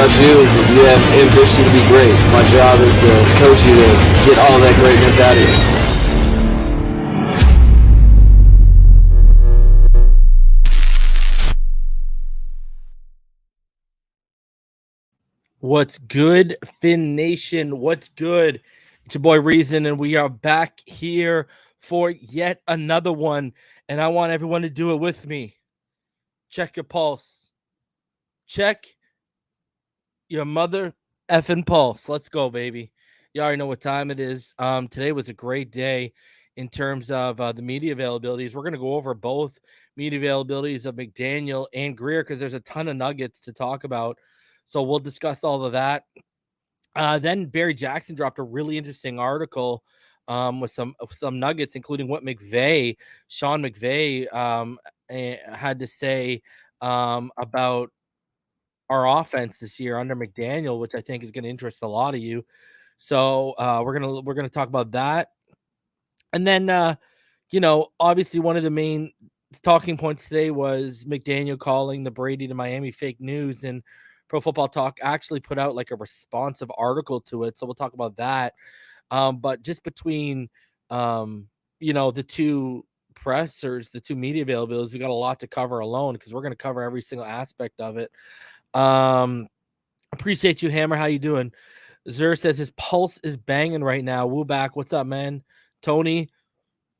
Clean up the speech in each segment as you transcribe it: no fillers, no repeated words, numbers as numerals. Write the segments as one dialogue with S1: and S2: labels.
S1: about you is that you have ambition to be great. My job is to coach you to get all that greatness out of you.
S2: What's good, Fin Nation? What's good? It's your boy Reason, and we are back here for yet another one. And I want everyone to do it with me. Check your pulse. Check your mother effing pulse. Let's go, baby. You already know what time it is. Today was a great day in terms of the media availabilities. We're going to go over both media availabilities of McDaniel and Grier because there's a ton of nuggets to talk about. So we'll discuss all of that. Then Barry Jackson dropped a really interesting article with some nuggets, including what Sean McVay, had to say about our offense this year under McDaniel, which I think is going to interest a lot of you. So we're gonna talk about that, and then obviously one of the main talking points today was McDaniel calling the Brady to Miami fake news, and Pro Football Talk actually put out like a responsive article to it. So we'll talk about that. But just between, the two pressers, the two media availabilities, we got a lot to cover alone because we're going to cover every single aspect of it. Appreciate you, Hammer. How you doing? Zur says his pulse is banging right now. Woo back. What's up, man? Tony,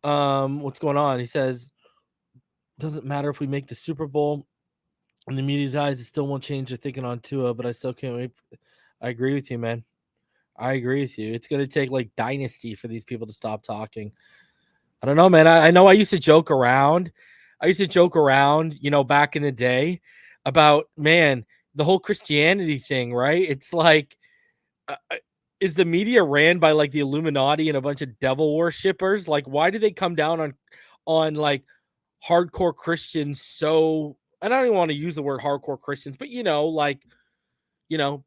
S2: what's going on? He says, doesn't matter if we make the Super Bowl. In the media's eyes, it still won't change their thinking on Tua, but I still can't wait. I agree with you, man. I agree with you. It's going to take like dynasty for these people to stop talking. I don't know, man. I know I used to joke around. Back in the day about, man, the whole Christianity thing, right? It's like, is the media ran by like the Illuminati and a bunch of devil worshippers? Like, why do they come down on like hardcore Christians so... I don't even want to use the word hardcore Christians, but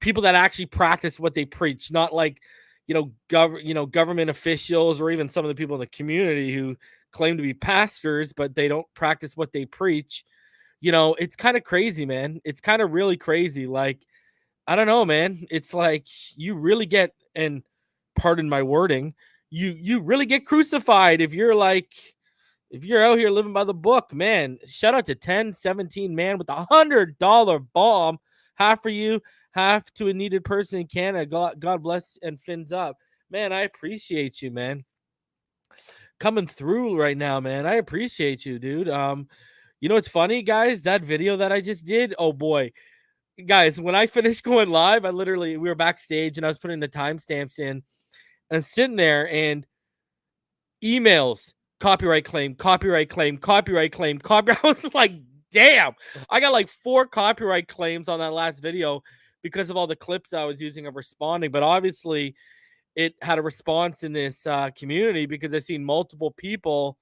S2: people that actually practice what they preach, not like, government officials or even some of the people in the community who claim to be pastors, but they don't practice what they preach. It's kind of crazy, man. It's kind of really crazy. Like, I don't know, man. It's like you really get, and pardon my wording, you really get crucified if you're out here living by the book, man. Shout out to 1017 man with $100 bomb. Half for you, half to a needed person in Canada. God bless and fins up. Man, I appreciate you, man. Coming through right now, man. I appreciate you, dude. What's funny, guys? That video that I just did, oh boy. Guys, when I finished going live, we were backstage and I was putting the timestamps in. And I'm sitting there and emails. Copyright claim. I was like, damn. I got like 4 copyright claims on that last video because of all the clips I was using of responding. But obviously, it had a response in this community because I've seen multiple people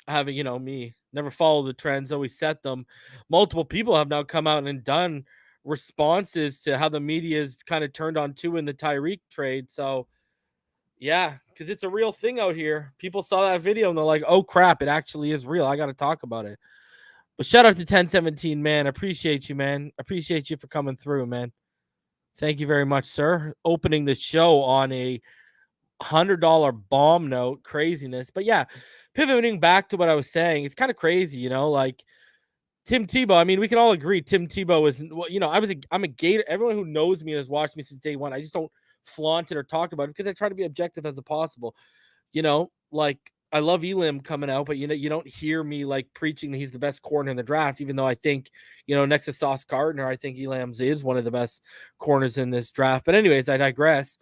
S2: having, me never follow the trends, always set them. Multiple people have now come out and done responses to how the media is kind of turned on Tua in the Tyreek trade. So, yeah, because it's a real thing out here. People saw that video and they're like, oh, crap, it actually is real. I got to talk about it. But shout out to 1017, man. Appreciate you, man. Appreciate you for coming through, man. Thank you very much, sir. Opening the show on a $100 bomb note. Craziness. But, yeah, pivoting back to what I was saying, it's kind of crazy, like Tim Tebow. I mean, we can all agree Tim Tebow is, I'm a Gator. Everyone who knows me and has watched me since day one, I just don't flaunt it or talk about it because I try to be objective as possible. I love Elam coming out, but you don't hear me like preaching that he's the best corner in the draft, even though I think, next to Sauce Gardner, I think Elam's is one of the best corners in this draft. But anyways, I digress.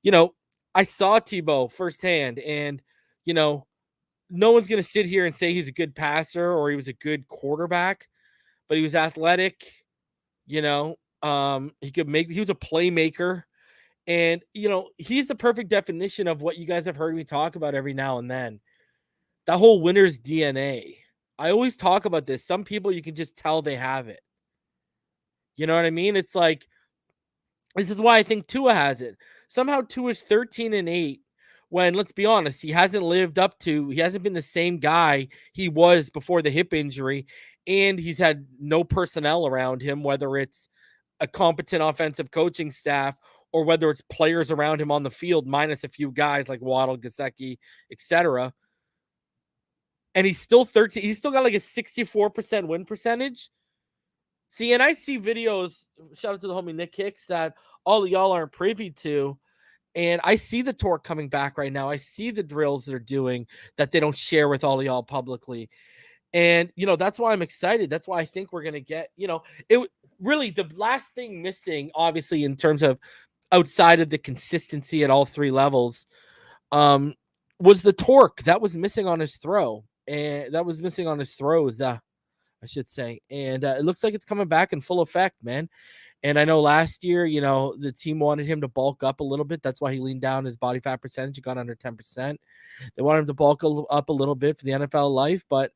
S2: I saw Tebow firsthand, and no one's gonna sit here and say he's a good passer or he was a good quarterback, but he was athletic. He was a playmaker. And, he's the perfect definition of what you guys have heard me talk about every now and then. That whole winner's DNA. I always talk about this. Some people, you can just tell they have it. You know what I mean? It's like, this is why I think Tua has it. Somehow Tua's 13-8 when, let's be honest, he hasn't been the same guy he was before the hip injury. And he's had no personnel around him, whether it's a competent offensive coaching staff, or whether it's players around him on the field, minus a few guys like Waddle, Gesicki, etc. And he's still 13. He's still got like a 64% win percentage. See, and I see videos, shout out to the homie Nick Hicks, that all of y'all aren't privy to. And I see the torque coming back right now. I see the drills they're doing that they don't share with all of y'all publicly. And, that's why I'm excited. That's why I think we're going to get, it really the last thing missing, obviously, in terms of outside of the consistency at all three levels, was the torque that was missing on his throw. And that was missing on his throws, I should say. And it looks like it's coming back in full effect, man. And I know last year, the team wanted him to bulk up a little bit. That's why he leaned down his body fat percentage. He got under 10%. They wanted him to bulk up a little bit for the NFL life, but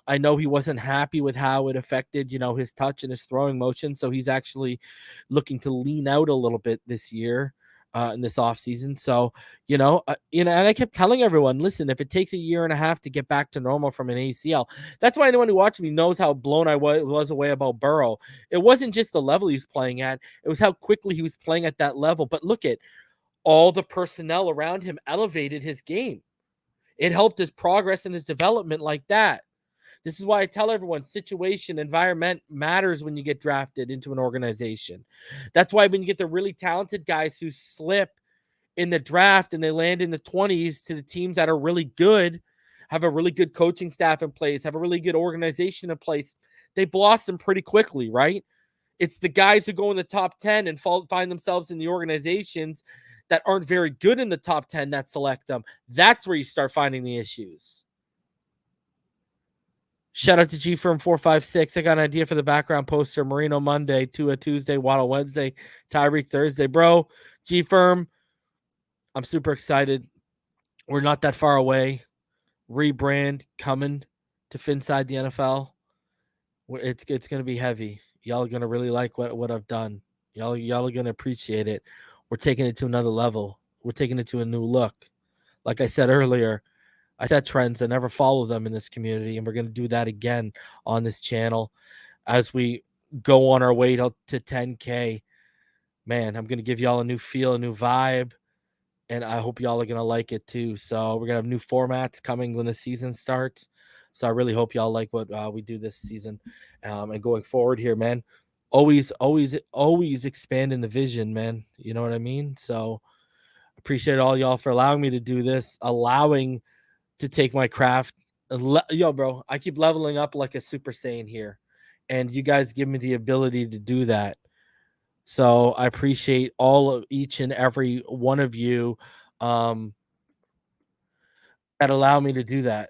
S2: I know he wasn't happy with how it affected, his touch and his throwing motion. So he's actually looking to lean out a little bit this year. In this offseason. So, and I kept telling everyone, listen, if it takes a year and a half to get back to normal from an ACL, that's why anyone who watched me knows how blown I was away about Burrow. It wasn't just the level he was playing at. It was how quickly he was playing at that level. But look at all the personnel around him elevated his game. It helped his progress and his development like that. This is why I tell everyone situation, environment matters when you get drafted into an organization. That's why when you get the really talented guys who slip in the draft and they land in the 20s to the teams that are really good, have a really good coaching staff in place, have a really good organization in place, they blossom pretty quickly, right? It's the guys who go in the top 10 and find themselves in the organizations that aren't very good in the top 10 that select them. That's where you start finding the issues. Shout out to G Firm 456. I got an idea for the background poster. Marino Monday, Tua Tuesday, Waddle Wednesday, Tyreek Thursday. Bro, G Firm, I'm super excited. We're not that far away. Rebrand coming to Phinside the NFL. It's going to be heavy. Y'all are going to really like what I've done. Y'all are going to appreciate it. We're taking it to another level. We're taking it to a new look. Like I said earlier, I set trends. I never follow them in this community, and we're going to do that again on this channel as we go on our way to 10K. Man, I'm going to give y'all a new feel, a new vibe, and I hope y'all are going to like it too. So we're going to have new formats coming when the season starts. So I really hope y'all like what we do this season and going forward here, man. Always expanding the vision, man. You know what I mean? So appreciate all y'all for allowing me to do this, allowing to take my craft. Yo, bro, I keep leveling up like a Super Saiyan here, and you guys give me the ability to do that. So I appreciate all of each and every one of you that allow me to do that.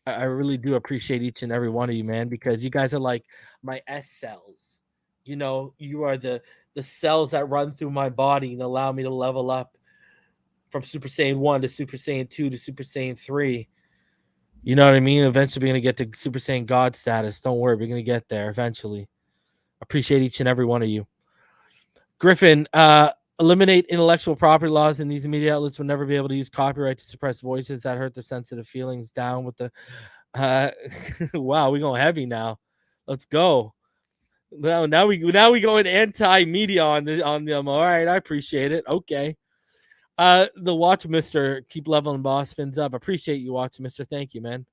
S2: I really do appreciate each and every one of you, man, because you guys are like my S cells. You are the cells that run through my body and allow me to level up from Super Saiyan 1 to Super Saiyan 2 to Super Saiyan 3. You know what I mean? Eventually, we're going to get to Super Saiyan God status. Don't worry. We're going to get there eventually. Appreciate each and every one of you. Griffin, eliminate intellectual property laws, and these media outlets will never be able to use copyright to suppress voices that hurt their sensitive feelings. Down with the wow, we're going heavy now. Let's go. Now we going anti-media on them. All right, I appreciate it. Okay. The Watch Mister, keep leveling boss fins up. Appreciate you, Watch Mister. Thank you, man.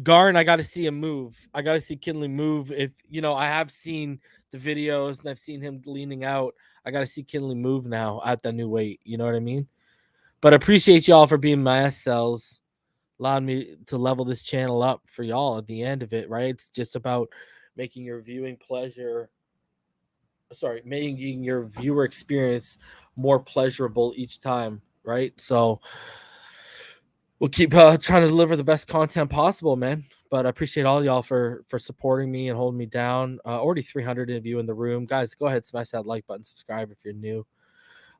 S2: Garn, I got to see him move. I got to see Kinley move. If I have seen the videos and I've seen him leaning out. I got to see Kinley move now at the new weight. You know what I mean? But appreciate y'all for being my S cells, allowing me to level this channel up for y'all at the end of it. Right? It's just about making your viewing pleasure. Making your viewer experience more pleasurable each time, right? So we'll keep trying to deliver the best content possible, man. But I appreciate all y'all for supporting me and holding me down. Already 300 of you in the room. Guys, go ahead, smash that like button, subscribe if you're new.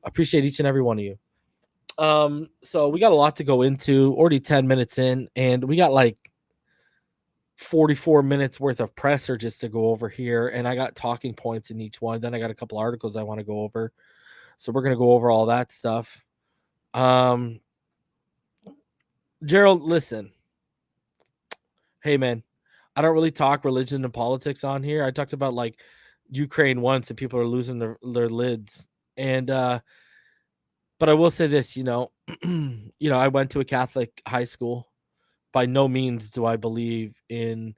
S2: I appreciate each and every one of you. So we got a lot to go into. Already 10 minutes in, and we got like 44 minutes worth of presser just to go over here, and I got talking points in each one. Then I got a couple articles I want to go over, so we're gonna go over all that stuff. Gerald, listen, hey man, I don't really talk religion and politics on here. I talked about like Ukraine once and people are losing their lids. And but I will say this, I went to a Catholic high school. By no means do I believe in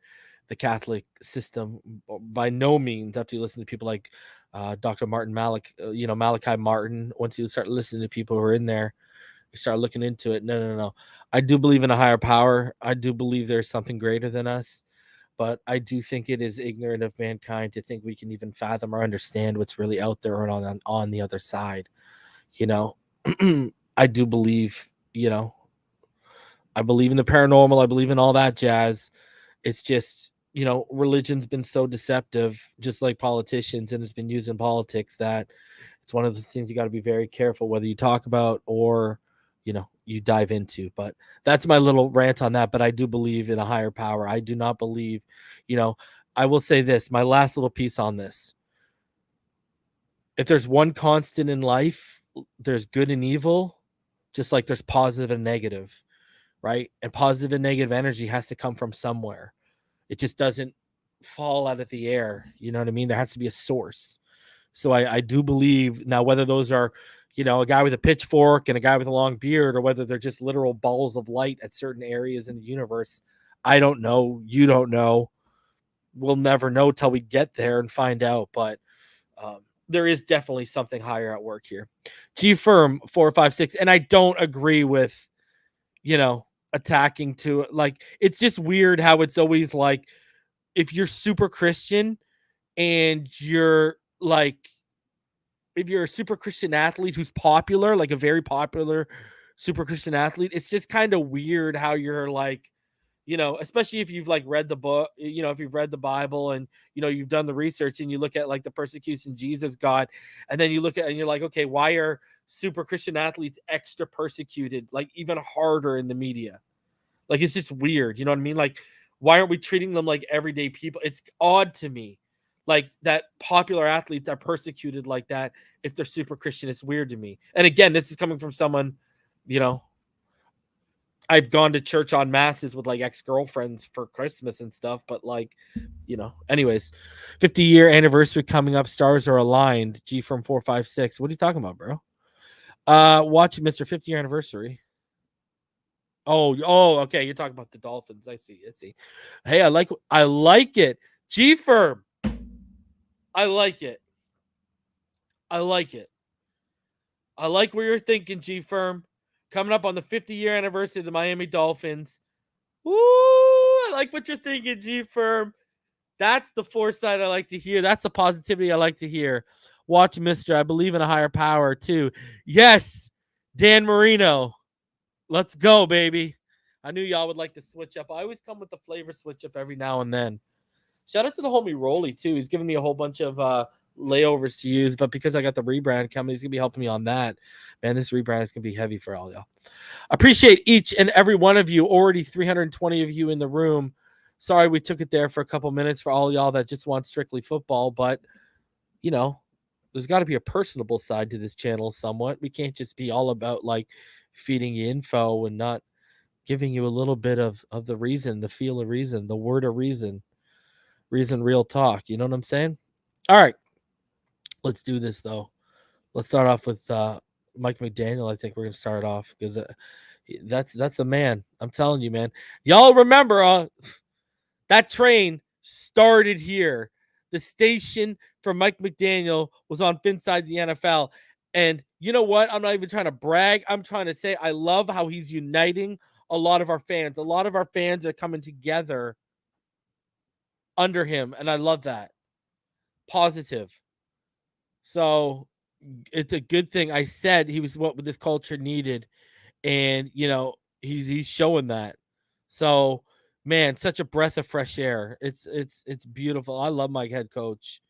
S2: the Catholic system. By no means, after you listen to people like Dr. Martin Malachi Martin, once you start listening to people who are in there, you start looking into it. No. I do believe in a higher power. I do believe there's something greater than us. But I do think it is ignorant of mankind to think we can even fathom or understand what's really out there and on the other side. I do believe, I believe in the paranormal. I believe in all that jazz. It's just, religion's been so deceptive, just like politicians, and it's been used in politics that it's one of the things you got to be very careful whether you talk about or, you dive into. But that's my little rant on that. But I do believe in a higher power. I do not believe, I will say this, my last little piece on this. If there's one constant in life, there's good and evil, just like there's positive and negative, right? And positive and negative energy has to come from somewhere. It just doesn't fall out of the air. You know what I mean? There has to be a source. So I do believe now, whether those are, a guy with a pitchfork and a guy with a long beard, or whether they're just literal balls of light at certain areas in the universe, I don't know. You don't know. We'll never know till we get there and find out. But there is definitely something higher at work here. G Firm 456, and I don't agree with, attacking to it. Like, it's just weird how it's always like, if you're super Christian and you're like, if you're a super Christian athlete who's popular, like a very popular super Christian athlete, it's just kind of weird how you're like, especially if you've like read the book, if you've read the Bible and, you've done the research and you look at like the persecution Jesus got, and then you look at and you're like, okay, why are super Christian athletes extra persecuted, like even harder in the media? Like, it's just weird. You know what I mean? Like, why aren't we treating them like everyday people? It's odd to me. Like, that popular athletes are persecuted like that if they're super Christian. It's weird to me. And again, this is coming from someone, I've gone to church on masses with like ex-girlfriends for Christmas and stuff, but like, anyways, 50-year anniversary coming up. Stars are aligned. G from 456. What are you talking about, bro? Watch Mr. 50-year anniversary. Oh, okay. You're talking about the Dolphins. I see. Hey, I like it. G Firm. I like it. I like where you're thinking, G Firm. Coming up on the 50-year anniversary of the Miami Dolphins. Woo! I like what you're thinking, G Firm. That's the foresight I like to hear. That's the positivity I like to hear. Watch, Mr. I believe in a higher power too. Yes, Dan Marino. Let's go, baby. I knew y'all would like to switch up. I always come with the flavor switch up every now and then. Shout out to the homie Rolly, too. He's giving me a whole bunch of layovers to use, but because I got the rebrand coming, he's going to be helping me on that. Man, this rebrand is going to be heavy for all y'all. Appreciate each and every one of you. Already 320 of you in the room. Sorry we took it there for a couple minutes for all y'all that just want strictly football, but, there's got to be a personable side to this channel somewhat. We can't just be all about, like, feeding you info and not giving you a little bit of the reason, the feel of reason, the word of reason, real talk. You know what I'm saying? All right. Let's do this, though. Let's start off with Mike McDaniel. I think we're going to start off because that's the man. I'm telling you, man. Y'all remember that train started here. The station for Mike McDaniel was on Phinside the NFL. And you know what? I'm not even trying to brag. I'm trying to say I love how he's uniting a lot of our fans. A lot of our fans are coming together under him, and I love that. Positive. So it's a good thing. I said he was what this culture needed, and he's showing that. So, man, such a breath of fresh air. It's beautiful. I love my head coach.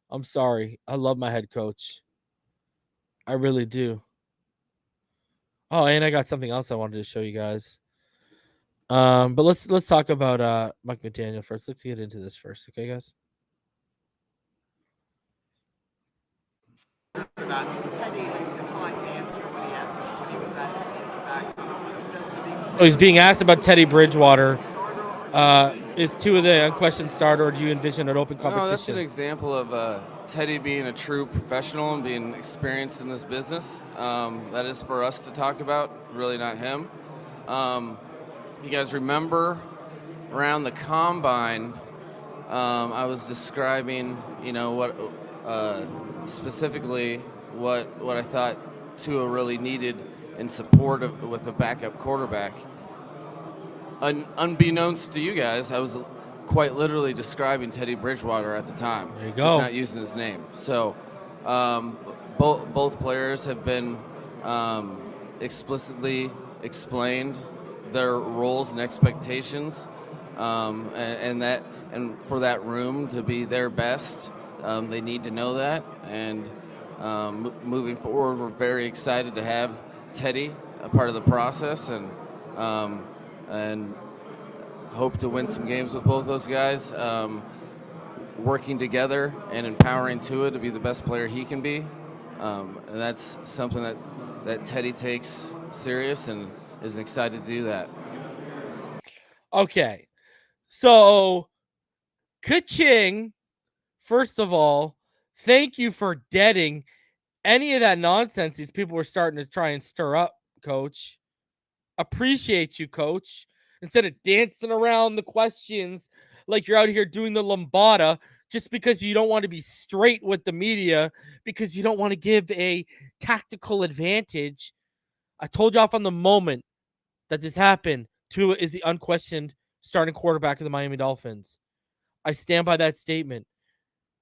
S2: I'm sorry. I love my head coach. I really do. Oh, and I got something else I wanted to show you guys. But let's talk about Mike McDaniel first. Let's get into this first, okay, guys? Oh, he's being asked about Teddy Bridgewater. Is 2 of the unquestioned starter, or do you envision an open competition?
S3: No, that's an example of Teddy being a true professional and being experienced in this business. That is for us to talk about, really not him. You guys remember around the combine, I was describing, what specifically what I thought Tua really needed in support with a backup quarterback. Unbeknownst to you guys, I was quite literally describing Teddy Bridgewater at the time.
S2: There you go.
S3: Just not using his name. So both players have been explicitly explained their roles and expectations, and for that room to be their best, they need to know that. And moving forward, we're very excited to have Teddy a part of the process, and hope to win some games with both those guys, working together and empowering Tua to be the best player he can be. And that's something that Teddy takes serious and is excited to do that.
S2: Okay. So, Ka-ching, first of all, thank you for deading any of that nonsense these people were starting to try and stir up, Coach. Appreciate you, Coach. Instead of dancing around the questions like you're out here doing the lambada just because you don't want to be straight with the media, because you don't want to give a tactical advantage. I told you off on the moment that this happened. Tua is the unquestioned starting quarterback of the Miami Dolphins. I stand by that statement.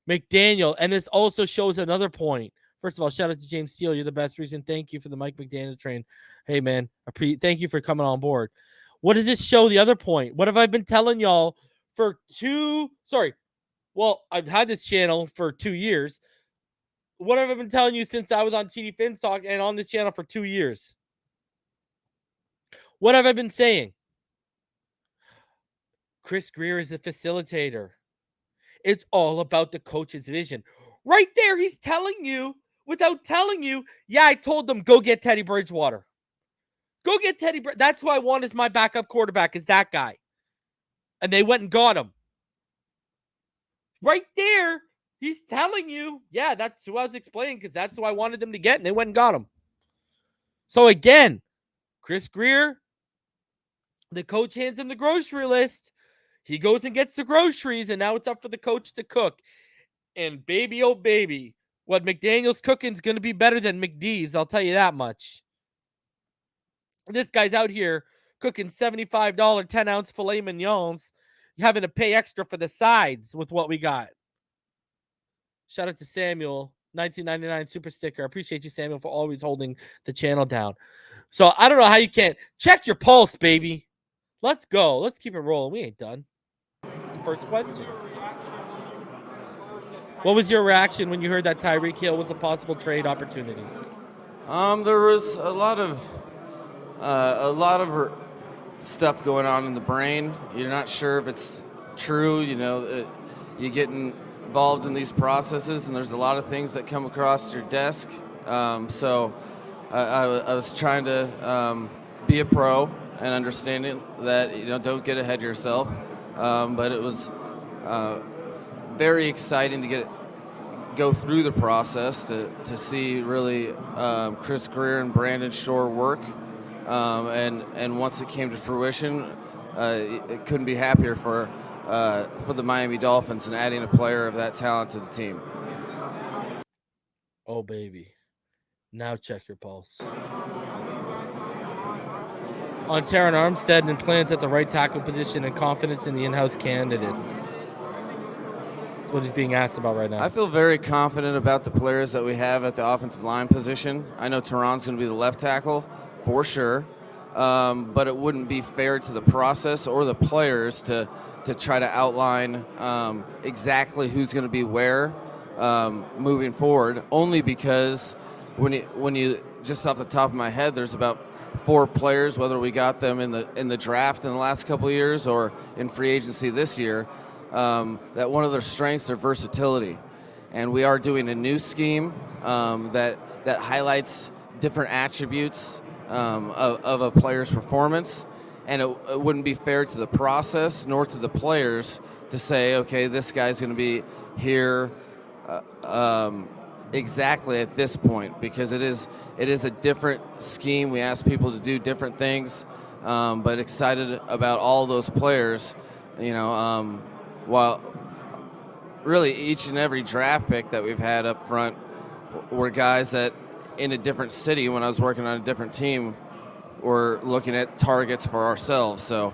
S2: McDaniel, and this also shows another point. First of all, shout out to James Steele. You're the best reason. Thank you for the Mike McDaniel train. Hey, man, thank you for coming on board. What does this show? The other point. What have I been telling y'all for I've had this channel for 2 years. What have I been telling you since I was on TD Finstock and on this channel for 2 years? What have I been saying? Chris Grier is the facilitator. It's all about the coach's vision. Right there, he's telling you, without telling you, yeah, I told them, go get Teddy Bridgewater. Go get Teddy. That's who I want as my backup quarterback, is that guy. And they went and got him. Right there, he's telling you, yeah, that's who I was explaining, because that's who I wanted them to get, and they went and got him. So again, Chris Grier, the coach hands him the grocery list. He goes and gets the groceries, and now it's up for the coach to cook. And baby, oh baby, what McDaniel's cooking is going to be better than McD's, I'll tell you that much. This guy's out here cooking $75 10-ounce filet mignons, having to pay extra for the sides with what we got. Shout out to Samuel, 1999 super sticker. I appreciate you, Samuel, for always holding the channel down. So I don't know how you can't. Check your pulse, baby. Let's go. Let's keep it rolling. We ain't done. It's the first question. What was your reaction when you heard that Tyreek Hill was a possible trade opportunity?
S3: There was a lot of stuff going on in the brain. You're not sure if it's true. You get involved in these processes, and there's a lot of things that come across your desk. So I was trying to be a pro and understanding that don't get ahead of yourself. But it was very exciting to go through the process to see really Chris Grier and Brandon Shore work. And once it came to fruition, it couldn't be happier for the Miami Dolphins and adding a player of that talent to the team.
S2: Oh, baby. Now check your pulse. On Taron Armstead and plans at the right tackle position and confidence in the in-house candidates. That's what he's being asked about right now.
S3: I feel very confident about the players that we have at the offensive line position. I know Teron's going to be the left tackle for sure, but it wouldn't be fair to the process or the players to try to outline exactly who's going to be where moving forward, only because when you just off the top of my head, there's about 4 players, whether we got them in the draft in the last couple of years or in free agency this year, that one of their strengths, their versatility. And we are doing a new scheme that highlights different attributes of a player's performance. and it wouldn't be fair to the process nor to the players to say, okay, this guy's going to be here exactly at this point, because it is a different scheme. We ask people to do different things, but excited about all those players. While really each and every draft pick that we've had up front were guys that in a different city, when I was working on a different team, were looking at targets for ourselves. So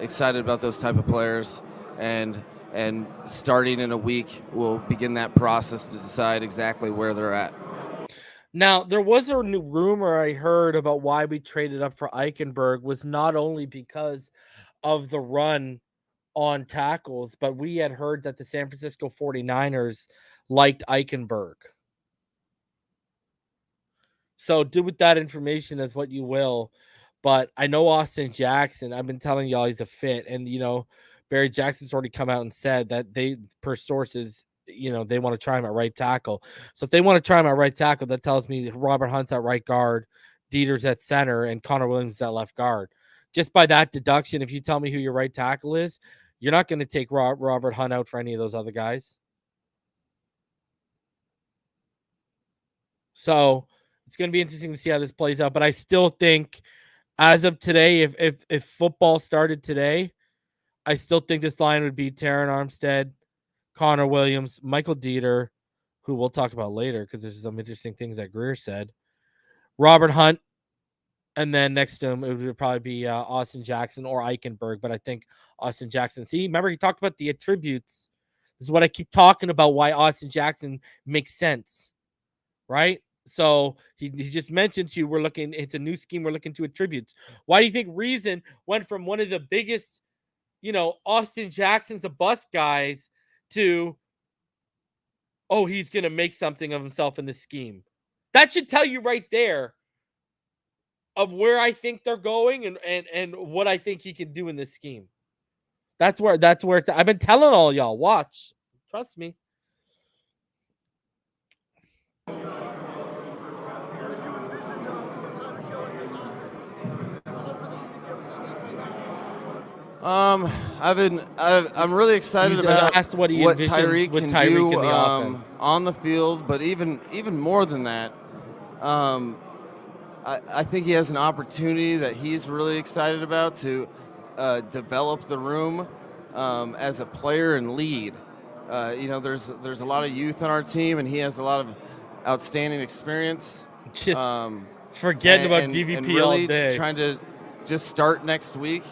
S3: excited about those type of players, and starting in a week, we'll begin that process to decide exactly where they're at.
S2: Now, there was a new rumor I heard about why we traded up for Eichenberg was not only because of the run on tackles, but we had heard that the San Francisco 49ers liked Eichenberg. So do with that information as what you will. But I know Austin Jackson, I've been telling y'all he's a fit. And, Barry Jackson's already come out and said that they, per sources, they want to try him at right tackle. So if they want to try him at right tackle, that tells me Robert Hunt's at right guard, Deiter's at center, and Connor Williams is at left guard. Just by that deduction, if you tell me who your right tackle is, you're not going to take Robert Hunt out for any of those other guys. So it's going to be interesting to see how this plays out. But I still think, as of today, if football started today, I still think this line would be Terron Armstead, Connor Williams, Michael Deiter, who we'll talk about later because there's some interesting things that Grier said, Robert Hunt, and then next to him it would probably be Austin Jackson or Eichenberg. But I think Austin Jackson. See, remember he talked about the attributes. This is what I keep talking about, why Austin Jackson makes sense, right? So he just mentioned to you, it's a new scheme. We're looking to attributes. Why do you think Reason went from one of the biggest, Austin Jackson's a bust guys to, he's going to make something of himself in this scheme? That should tell you right there of where I think they're going and what I think he can do in this scheme. That's where it's at. I've been telling all y'all, watch. Trust me.
S3: I'm really excited about what Tyreek can do
S2: in the offense.
S3: On the field, but even more than that, I think he has an opportunity that he's really excited about to develop the room as a player and lead. There's a lot of youth on our team, and he has a lot of outstanding experience.
S2: Just forgetting about DVP
S3: and really
S2: all day.
S3: Trying to just start next week,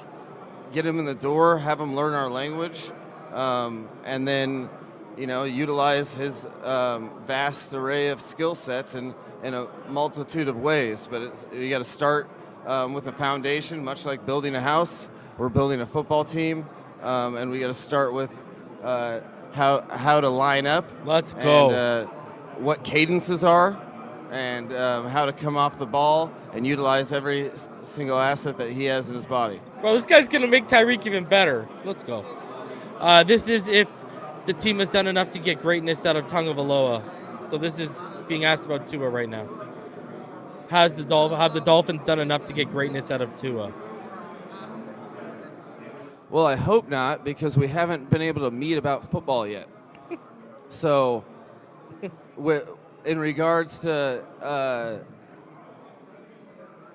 S3: get him in the door, have him learn our language, and then, utilize his vast array of skill sets in a multitude of ways. But you got to start with a foundation, much like building a house. We're building a football team, and we got to start with how to line up.
S2: Let's go.
S3: And what cadences are, and how to come off the ball and utilize every single asset that he has in his body.
S2: Bro, this guy's going to make Tyreek even better. Let's go. This is if the team has done enough to get greatness out of Tagovailoa. So this is being asked about Tua right now. Have the Dolphins done enough to get greatness out of Tua?
S3: Well, I hope not, because we haven't been able to meet about football yet. So, in regards to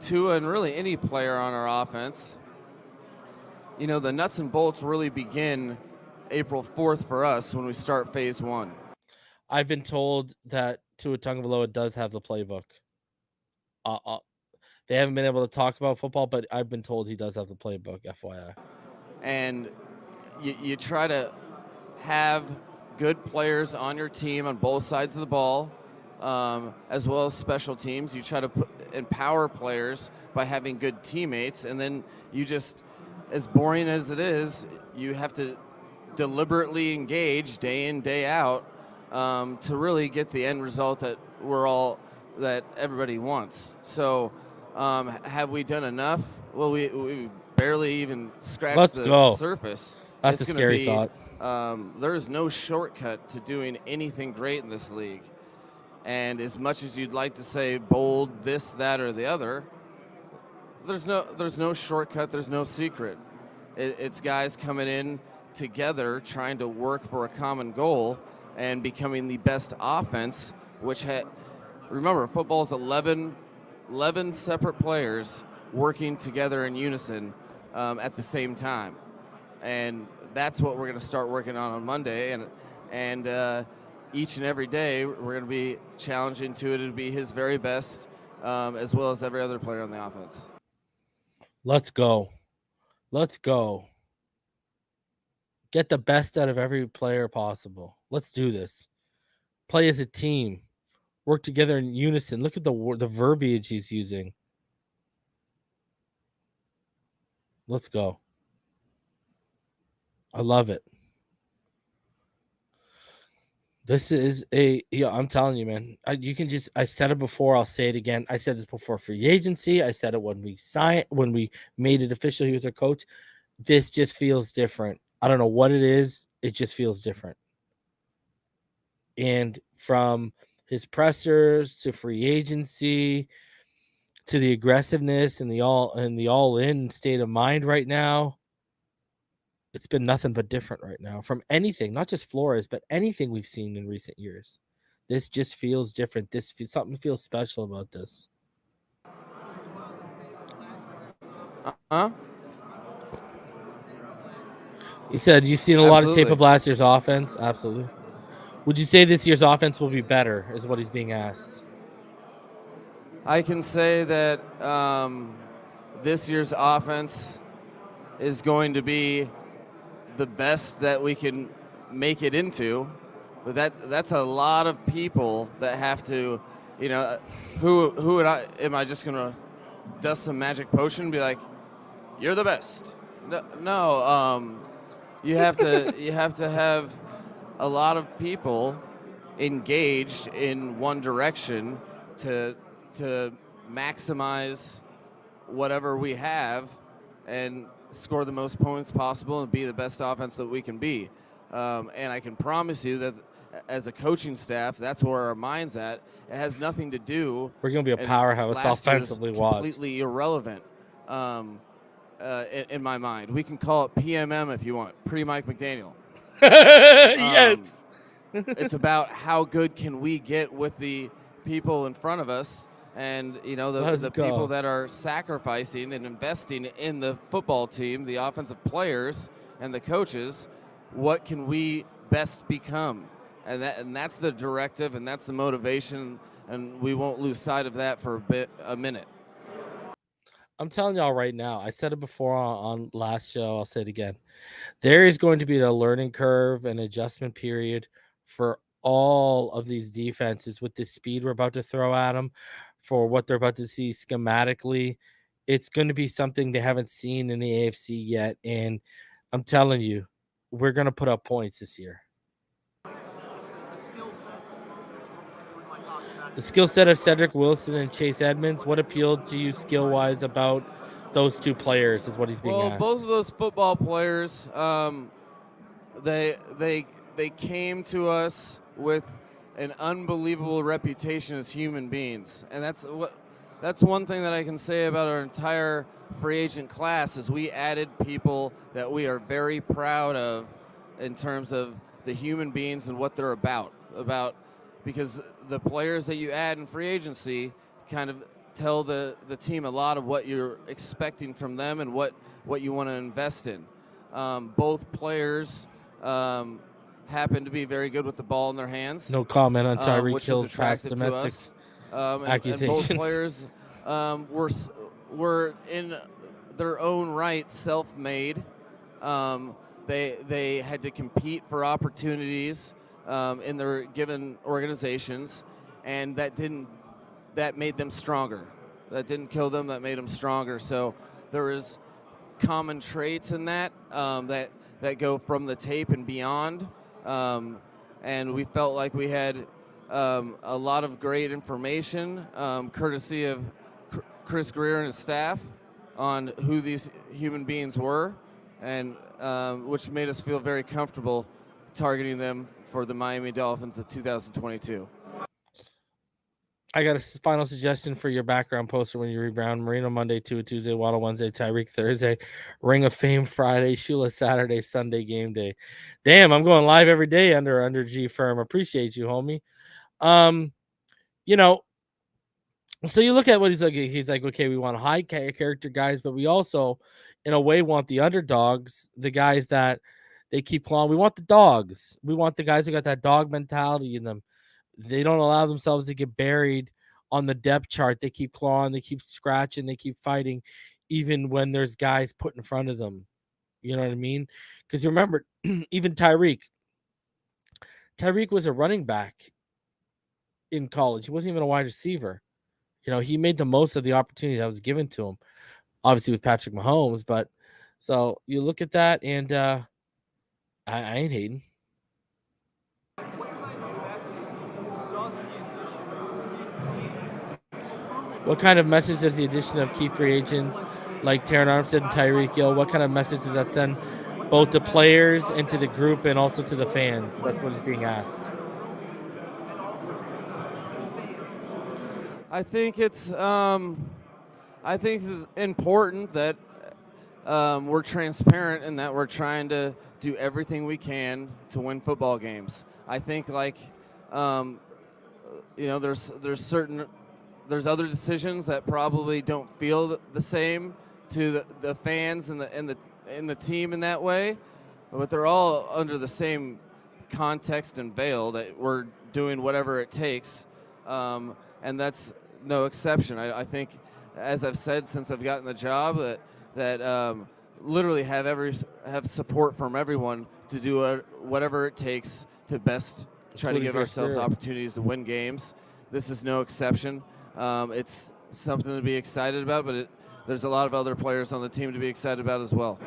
S3: Tua and really any player on our offense, the nuts and bolts really begin April 4th for us when we start phase 1.
S2: I've been told that Tua Tagovailoa does have the playbook. They haven't been able to talk about football, but I've been told he does have the playbook, FYI.
S3: And you try to have good players on your team on both sides of the ball, as well as special teams. You try to empower players by having good teammates, and then you just, as boring as it is, you have to deliberately engage day in, day out to really get the end result that that everybody wants. So have we done enough? Well, we barely even scratched the surface.
S2: That's a scary thought.
S3: There is no shortcut to doing anything great in this league. And as much as you'd like to say bold, this, that, or the other, there's no shortcut. There's no secret. It's guys coming in together trying to work for a common goal and becoming the best offense, which remember, football is 11 separate players working together in unison at the same time. And that's what we're going to start working on Monday. And each and every day, we're going to be challenging Tua to be his very best, as well as every other player on the offense.
S2: Let's go. Let's go. Get the best out of every player possible. Let's do this. Play as a team. Work together in unison. Look at the verbiage he's using. Let's go. I love it. This is I'm telling you, man. I said it before. I'll say it again. I said this before free agency. I said it when we made it official. He was our coach. This just feels different. I don't know what it is. It just feels different. And from his pressers to free agency to the aggressiveness and the all-in state of mind right now, it's been nothing but different right now from anything, not just Flores, but anything we've seen in recent years. This just feels different. Something feels special about this. You said you've seen a lot of tape of last year's offense. Absolutely. Would you say this year's offense will be better, is what he's being asked?
S3: I can say that this year's offense is going to be the best that we can make it into, but that's a lot of people that have to, who would am I just gonna dust some magic potion and be like, you're the best? No, you have to have a lot of people engaged in one direction to maximize whatever we have and score the most points possible and be the best offense that we can be. And I can promise you that as a coaching staff, that's where our mind's at. It has nothing to do.
S2: We're going to be a powerhouse offensively.
S3: Completely irrelevant in my mind. We can call it PMM if you want, pre-Mike McDaniel.
S2: Yes.
S3: It's about how good can we get with the people in front of us. And, the people that are sacrificing and investing in the football team, the offensive players and the coaches, what can we best become? And that's the directive and that's the motivation, and we won't lose sight of that for a minute.
S2: I'm telling y'all right now, I said it before on last show, I'll say it again. There is going to be a learning curve and adjustment period for all of these defenses with the speed we're about to throw at them, for what they're about to see schematically. It's going to be something they haven't seen in the AFC yet. And I'm telling you, we're going to put up points this year. The skill set of Cedric Wilson and Chase Edmonds, what appealed to you skill-wise about those two players is what he's being asked.
S3: Both of those football players, they came to us with an unbelievable reputation as human beings, and that's one thing that I can say about our entire free agent class is we added people that we are very proud of in terms of the human beings and what they're about because the players that you add in free agency kind of tell the team a lot of what you're expecting from them and what you want to invest in. Both players happen to be very good with the ball in their hands.
S2: No comment on Tyreek Hill's past domestic accusations.
S3: And both players were in their own right self-made. They had to compete for opportunities in their given organizations, and that made them stronger. That didn't kill them. That made them stronger. So there is common traits in that that go from the tape and beyond. And we felt like we had a lot of great information, courtesy of Chris Grier and his staff, on who these human beings were, and which made us feel very comfortable targeting them for the Miami Dolphins of 2022.
S2: I got a final suggestion for your background poster when you rebound. Marino Monday, Tua Tuesday, Waddle Wednesday, Tyreek Thursday, Ring of Fame Friday, Shula Saturday, Sunday game day. Damn, I'm going live every day under G Firm. Appreciate you, homie. You know, so you look at what he's like, okay, we want high character guys, but we also, in a way, want the underdogs, the guys that they keep clawing. We want the dogs. We want the guys who got that dog mentality in them. They don't allow themselves to get buried on the depth chart. They keep clawing, they keep scratching, they keep fighting, even when there's guys put in front of them. You know what I mean? Because you remember, even Tyreek was a running back in college. He wasn't even a wide receiver. You know, he made the most of the opportunity that was given to him, obviously with Patrick Mahomes. But so you look at that, and I ain't hating. What kind of message does the addition of key free agents like Taron Armstead and Tyreek Hill, what kind of message does that send both the players and to the group and also to the fans? That's what is being asked.
S3: I think it's important that we're transparent and that we're trying to do everything we can to win football games. I think there's other decisions that probably don't feel the same to the fans and the team in that way, but they're all under the same context and veil that we're doing whatever it takes. And that's no exception. I think, as I've said since I've gotten the job, that literally have support from everyone to do whatever it takes to best try to give ourselves opportunities to win games. This is no exception. It's something to be excited about, but there's a lot of other players on the team to be excited about as well.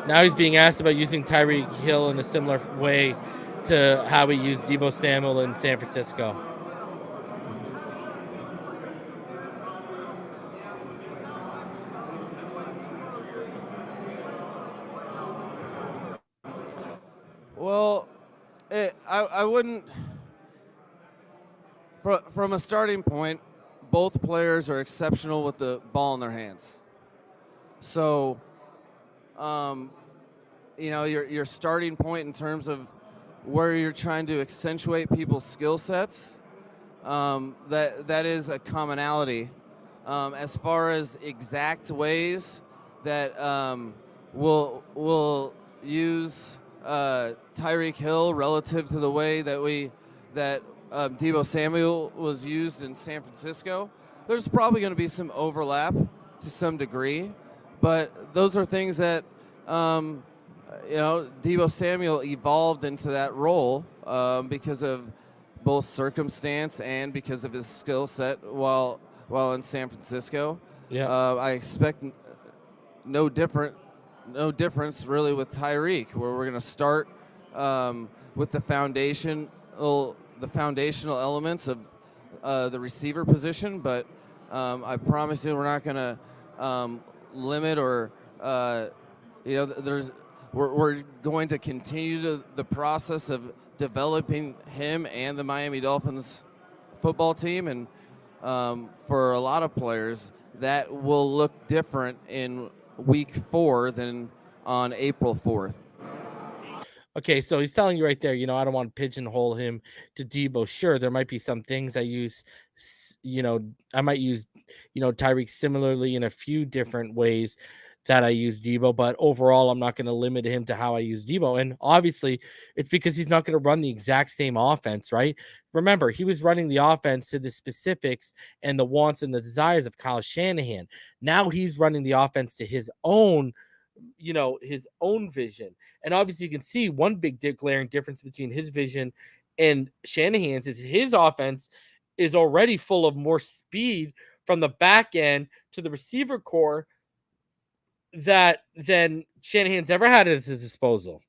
S2: Now he's being asked about using Tyreek Hill in a similar way to how we used Deebo Samuel in San Francisco.
S3: Well, I wouldn't. From a starting point, both players are exceptional with the ball in their hands. So, your starting point in terms of where you're trying to accentuate people's skill sets, that is a commonality. As far as exact ways that we'll use Tyreek Hill relative to the way that Deebo Samuel was used in San Francisco, there's probably going to be some overlap to some degree, but those are things that Deebo Samuel evolved into that role because of both circumstance and because of his skill set while in San Francisco.
S2: Yeah,
S3: I expect no difference really with Tyreek, where we're going to start with the foundational elements of the receiver position, but I promise you we're not going to limit or we're going to continue the process of developing him and the Miami Dolphins football team, and for a lot of players that will look different in week 4 than on April 4th.
S2: Okay, so he's telling you right there, I don't want to pigeonhole him to Deebo. Sure, there might be some things I use, I might use, Tyreek similarly in a few different ways that I use Deebo, but overall, I'm not going to limit him to how I use Deebo. And obviously, it's because he's not going to run the exact same offense, right? Remember, he was running the offense to the specifics and the wants and the desires of Kyle Shanahan. Now he's running the offense to his own vision. And obviously you can see one big glaring difference between his vision and Shanahan's is his offense is already full of more speed from the back end to the receiver core than Shanahan's ever had at his disposal.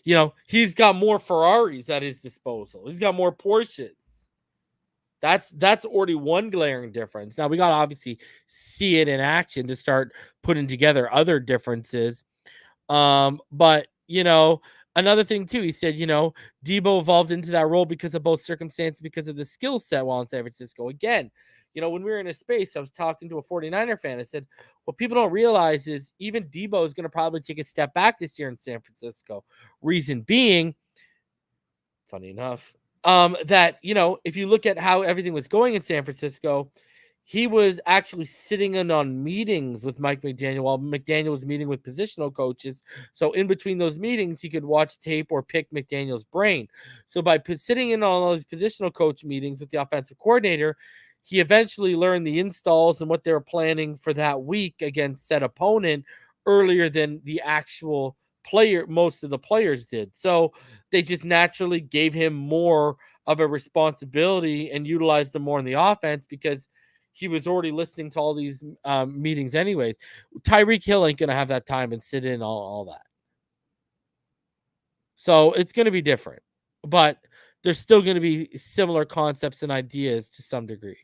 S2: He's got more Ferraris at his disposal. He's got more Porsches. That's already one glaring difference. Now we got to obviously see it in action to start putting together other differences. But Another thing too, he said, Deebo evolved into that role because of both circumstances, because of the skill set while in San Francisco. Again, when we were in a space, I was talking to a 49er fan. I said, what people don't realize is even Deebo is going to probably take a step back this year in San Francisco. Reason being, funny enough, that, if you look at how everything was going in San Francisco, he was actually sitting in on meetings with Mike McDaniel while McDaniel was meeting with positional coaches. So in between those meetings, he could watch tape or pick McDaniel's brain. So by sitting in on all these positional coach meetings with the offensive coordinator, he eventually learned the installs and what they were planning for that week against said opponent earlier than the actual most of the players did. So they just naturally gave him more of a responsibility and utilized him more in the offense because he was already listening to all these meetings anyways. Tyreek Hill ain't going to have that time and sit in all that. So it's going to be different. But there's still going to be similar concepts and ideas to some degree.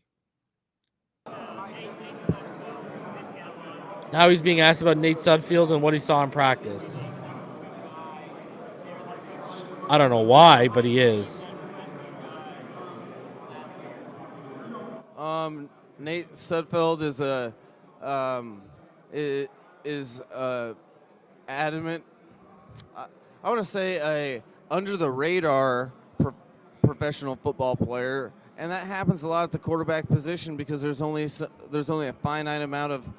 S2: Now he's being asked about Nate Sudfeld and what he saw in practice. I don't know why, but he is.
S3: Nate Sudfeld is adamant. I want to say a under the radar professional football player, and that happens a lot at the quarterback position because there's only a finite amount of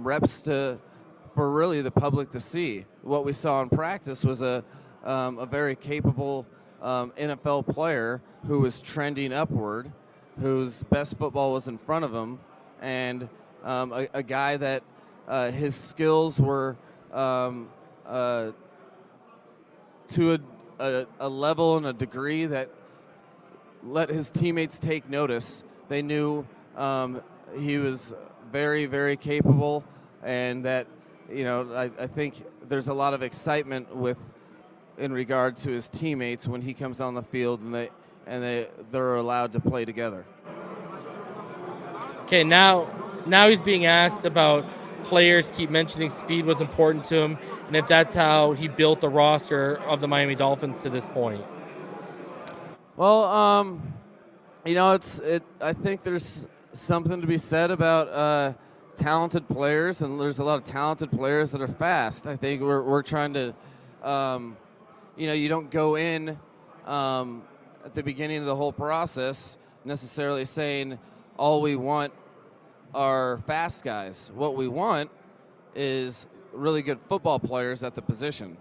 S3: reps for really the public to see. What we saw in practice was a very capable NFL player who was trending upward, whose best football was in front of him, and a guy that his skills were to a level and a degree that let his teammates take notice. They knew he was very, very capable, and that I think there's a lot of excitement in regard to his teammates when he comes on the field and they're allowed to play together.
S2: Okay, now he's being asked about players keep mentioning speed was important to him, and if that's how he built the roster of the Miami Dolphins to this point.
S3: Well, I think there's something to be said about talented players, and there's a lot of talented players that are fast. I think we're trying to, you don't go in at the beginning of the whole process necessarily saying all we want are fast guys. What we want is really good football players at the position.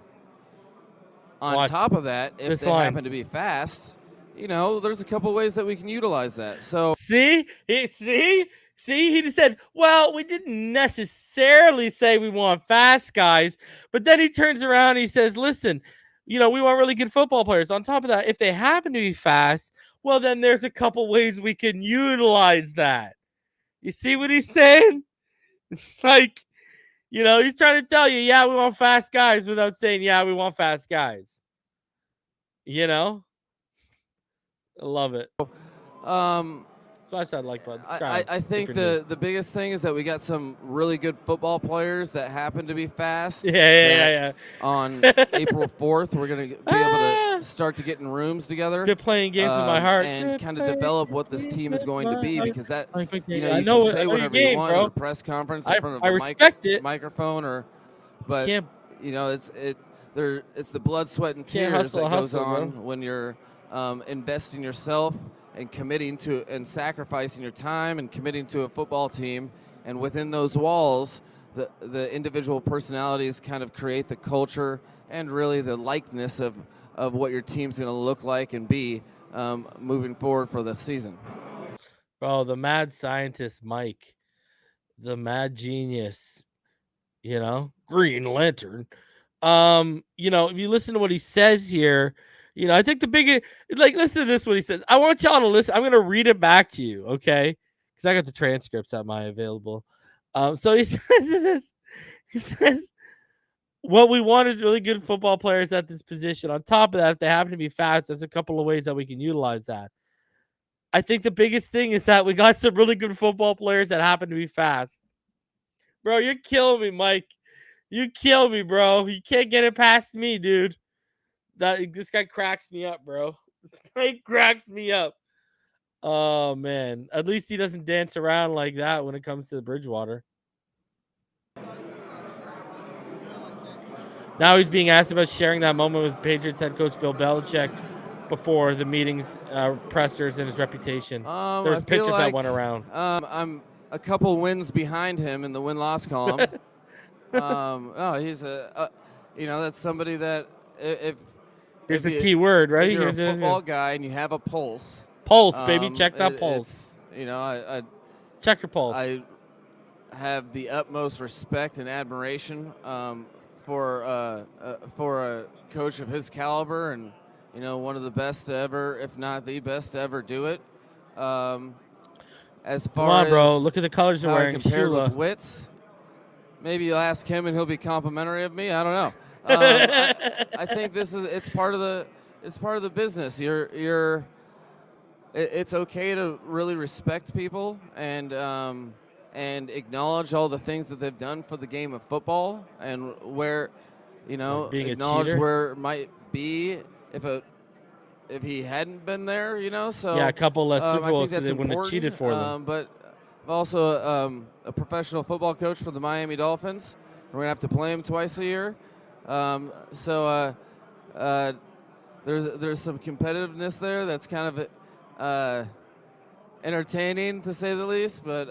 S3: On top of that, if they happen to be fast, there's a couple ways that we can utilize that. So
S2: see, he just said, well, we didn't necessarily say we want fast guys, but then he turns around and he says, listen, we want really good football players. On top of that, if they happen to be fast, well, then there's a couple ways we can utilize that. You see what he's saying? He's trying to tell you, yeah, we want fast guys without saying, yeah, we want fast guys. I love it. Smash that like button.
S3: I think the biggest thing is that we got some really good football players that happen to be fast.
S2: Yeah.
S3: On April 4th, we're going to be able to start to get in rooms together.
S2: Good playing games with my heart.
S3: And kind of develop what this team is going to be, because that, you
S2: I
S3: can say whatever you want at a press conference in front of a microphone, but it's the blood, sweat, and tears that goes on when you're investing yourself and committing to and sacrificing your time and committing to a football team. And within those walls, the individual personalities kind of create the culture and really the likeness of what your team's going to look like and be moving forward for the season.
S2: Bro, the mad scientist Mike, the mad genius, Green Lantern. If you listen to what he says here, I think the biggest, listen to this, what he says. I want y'all to listen. I'm going to read it back to you, okay? Because I got the transcripts at my available. So he says this. He says, what we want is really good football players at this position. On top of that, if they happen to be fast, there's a couple of ways that we can utilize that. I think the biggest thing is that we got some really good football players that happen to be fast. Bro, you're killing me, Mike. You kill me, bro. You can't get it past me, dude. This guy cracks me up, bro. This guy cracks me up. Oh man, at least he doesn't dance around like that when it comes to Bridgewater. Now he's being asked about sharing that moment with Patriots head coach Bill Belichick before the meetings, pressers, and his reputation. There's pictures that went around.
S3: I'm a couple wins behind him in the win-loss column. He's that's somebody that if
S2: here's the key word, right?
S3: If you're a football guy and you have a pulse.
S2: Pulse, baby, check that pulse.
S3: I
S2: check your pulse.
S3: I have the utmost respect and admiration for a coach of his caliber, and one of the best to ever, if not the best to ever do it. As far
S2: Come on, bro.
S3: as
S2: Look at the colors they're wearing.
S3: Compared with Wits, maybe you'll ask him and he'll be complimentary of me. I don't know. I think it's part of the business. It's okay to really respect people and acknowledge all the things that they've done for the game of football, and where acknowledge where it might be if he hadn't been there, So
S2: yeah, a couple less Super Bowls, so they wouldn't have cheated for them.
S3: But I'm also a professional football coach for the Miami Dolphins. We're gonna have to play them twice a year, so there's some competitiveness there that's kind of entertaining, to say the least. But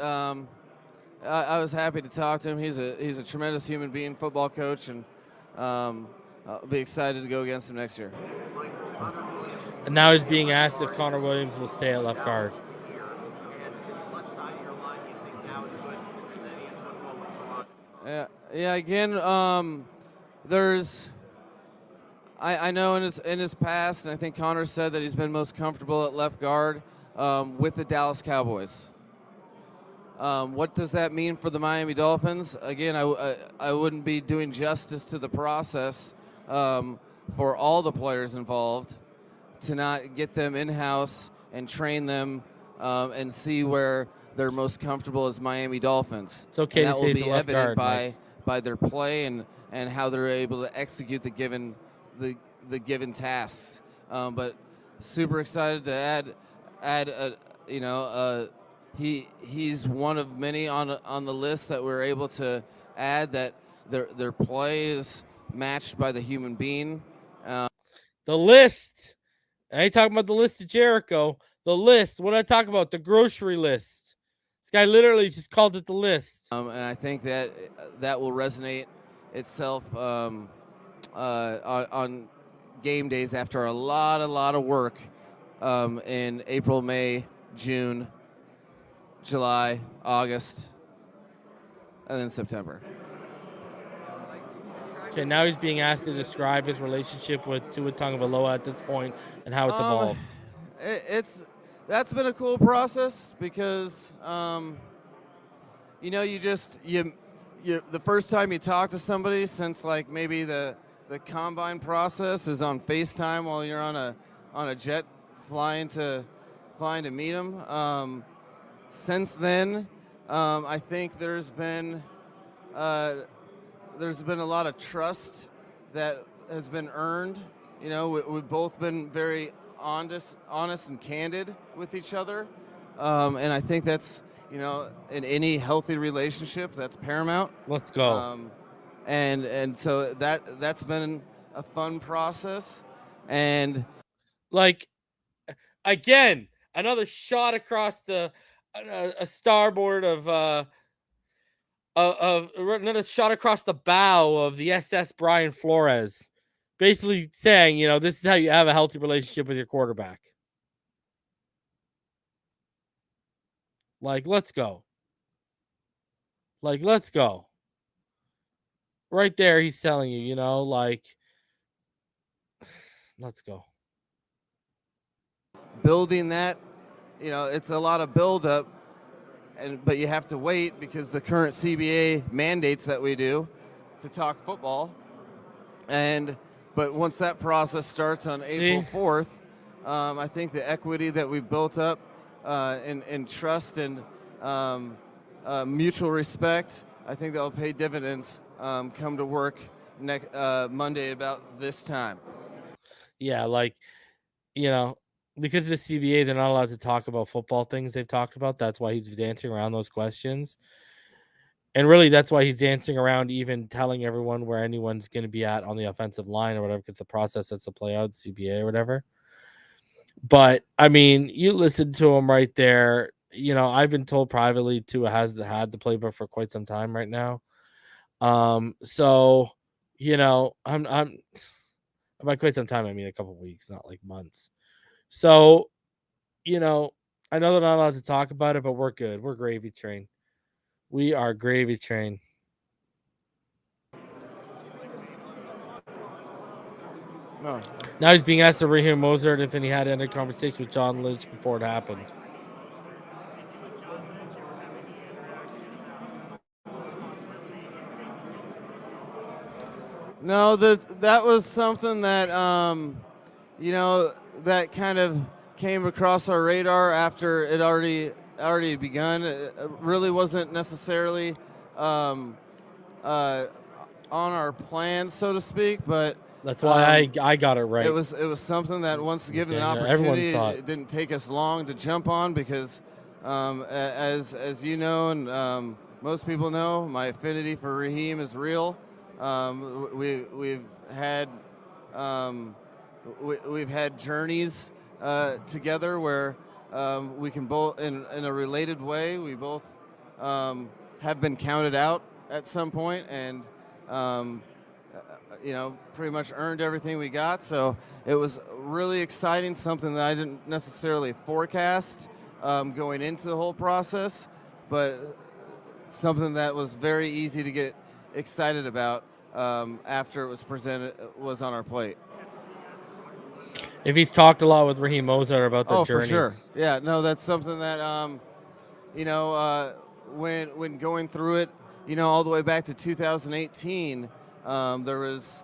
S3: I was happy to talk to him. He's a tremendous human being, football coach, and I'll be excited to go against him next year.
S2: And now he's being asked if Connor Williams will stay at left guard.
S3: Yeah. Again, I know in his past, and I think Connor said that he's been most comfortable at left guard with the Dallas Cowboys. What does that mean for the Miami Dolphins? Again, I wouldn't be doing justice to the process for all the players involved to not get them in-house and train them and see where they're most comfortable as Miami Dolphins.
S2: It's okay
S3: and
S2: to say
S3: that will
S2: he's
S3: be
S2: a left
S3: evident
S2: guard,
S3: by their play and how they're able to execute the given tasks. But super excited to add he's one of many on the list that we're able to add, that their play is matched by the human being.
S2: The list. I ain't talking about the list of Jericho. The list. What did I talk about? The grocery list. This guy literally just called it the list.
S3: And I think that will resonate itself on game days after a lot of work in April, May, June, July, August, and then September.
S2: Okay, now he's being asked to describe his relationship with Tua Tagovailoa at this point and how it's evolved.
S3: That's been a cool process because the first time you talk to somebody since like maybe the combine process is on FaceTime while you're on a jet flying to meet them. Since then, I think there's been a lot of trust that has been earned. We've both been very honest and candid with each other, and I think that's in any healthy relationship, that's paramount.
S2: Let's go.
S3: And so that's been a fun process, and
S2: like again, another shot across the a starboard of another shot across the bow of the SS Brian Flores, basically saying, this is how you have a healthy relationship with your quarterback. Like, let's go. Like, let's go. Right there, he's telling you, let's go.
S3: Building that, it's a lot of build-up, but you have to wait because the current CBA mandates that we do to talk football. But once that process starts on April 4th, I think the equity that we've built up in trust and mutual respect, I think that'll pay dividends come to work next Monday about this time.
S2: Yeah, like, because of the CBA, they're not allowed to talk about football things they've talked about. That's why he's dancing around those questions. And really, that's why he's dancing around even telling everyone where anyone's going to be at on the offensive line or whatever, because the process has to play out, CBA or whatever. But, I mean, you listen to him right there. I've been told privately, Tua has had the playbook for quite some time right now. So, I'm by quite some time, I mean a couple weeks, not like months. So, I know they're not allowed to talk about it, but we're good. We're gravy train. We are gravy train.
S3: No.
S2: Now he's being asked to Raheem Mostert if he had any conversation with John Lynch before it happened.
S3: No, that was something that that kind of came across our radar after it already begun. It really wasn't necessarily on our plans, so to speak, but
S2: that's why I got it right.
S3: It was something that once given the opportunity, it didn't take us long to jump on because, as you know and most people know, my affinity for Raheem is real. We've had journeys together where we can both, in a related way, we both have been counted out at some point and pretty much earned everything we got. So it was really exciting, something that I didn't necessarily forecast going into the whole process, but something that was very easy to get excited about after it was on our plate.
S2: If he's talked a lot with Raheem Mostert about the journeys.
S3: For sure. Yeah, no, that's something that, when going through it, all the way back to 2018, there was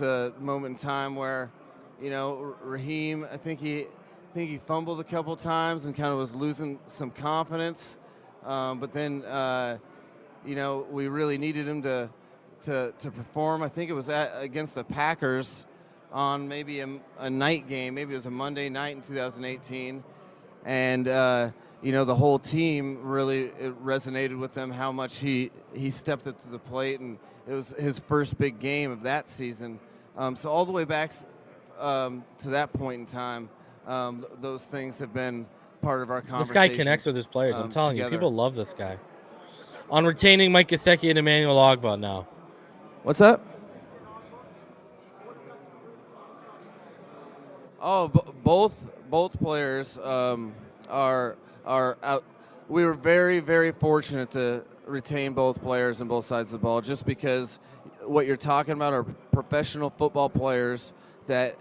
S3: a moment in time where, Raheem, I think he fumbled a couple times and kind of was losing some confidence. But then, we really needed him to perform. I think it was against the Packers on maybe a night game. Maybe it was a Monday night in 2018. And, the whole team really resonated with him, how much he stepped up to the plate. And it was his first big game of that season. So all the way back to that point in time, those things have been part of our conversation.
S2: This guy connects with his players. I'm telling
S3: together.
S2: you, people love this guy. On retaining Mike Gesicki and Emmanuel Ogbah now.
S3: What's up? Oh, both players are out. We were very, very fortunate to retain both players on both sides of the ball, just because what you're talking about are professional football players that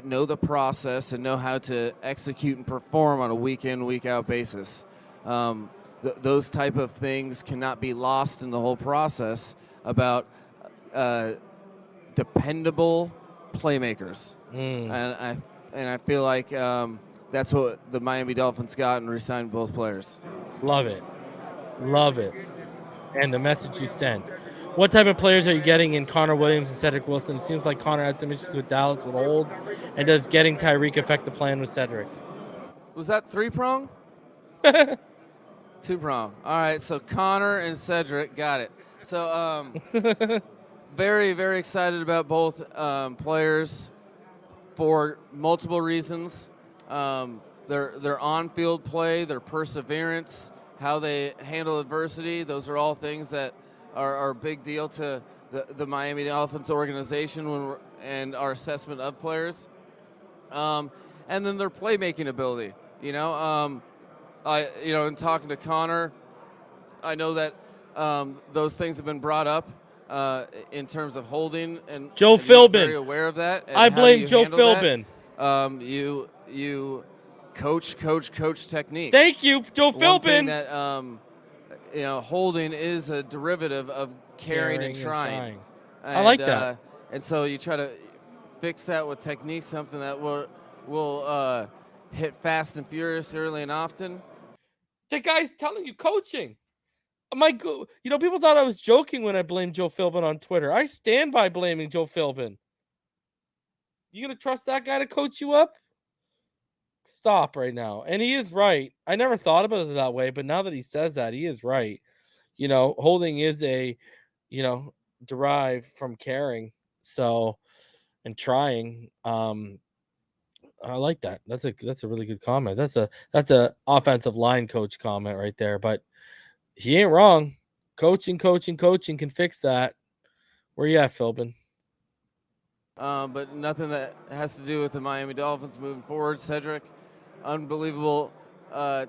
S3: know the process and know how to execute and perform on a week-in, week-out basis. Those type of things cannot be lost in the whole process about dependable playmakers. And I feel like that's what the Miami Dolphins got and re-signed both players.
S2: Love it. And the message you sent. What type of players are you getting in Connor Williams and Cedric Wilson? It seems like Connor had some issues with Dallas with holds. And does getting Tyreek affect the plan with Cedric?
S3: Was that 3-prong? 2-prong. All right, so Connor and Cedric, got it. So very, very excited about both players for multiple reasons. Their on-field play, their perseverance, how they handle adversity, those are all things that are a big deal to the Miami Dolphins organization and our assessment of players. And then their playmaking ability. In talking to Connor, I know that those things have been brought up in terms of holding, and
S2: Joe Philbin.
S3: Very aware of that.
S2: I blame Joe Philbin.
S3: You coach technique.
S2: Thank you, Joe Philbin.
S3: One thing that holding is a derivative of carrying and trying.
S2: I like that.
S3: And so you try to fix that with technique, something that will hit fast and furious early and often.
S2: The guy's telling you coaching. People thought I was joking when I blamed Joe Philbin on Twitter. I stand by blaming Joe Philbin. You gonna trust that guy to coach you up? Stop right now. And he is right. I never thought about it that way, but now that he says that, he is right. Holding is derived from caring. So, and trying. I like that. That's a really good comment. That's a offensive line coach comment right there. But he ain't wrong. Coaching can fix that. Where you at, Philbin?
S3: But nothing that has to do with the Miami Dolphins moving forward. Cedric, unbelievable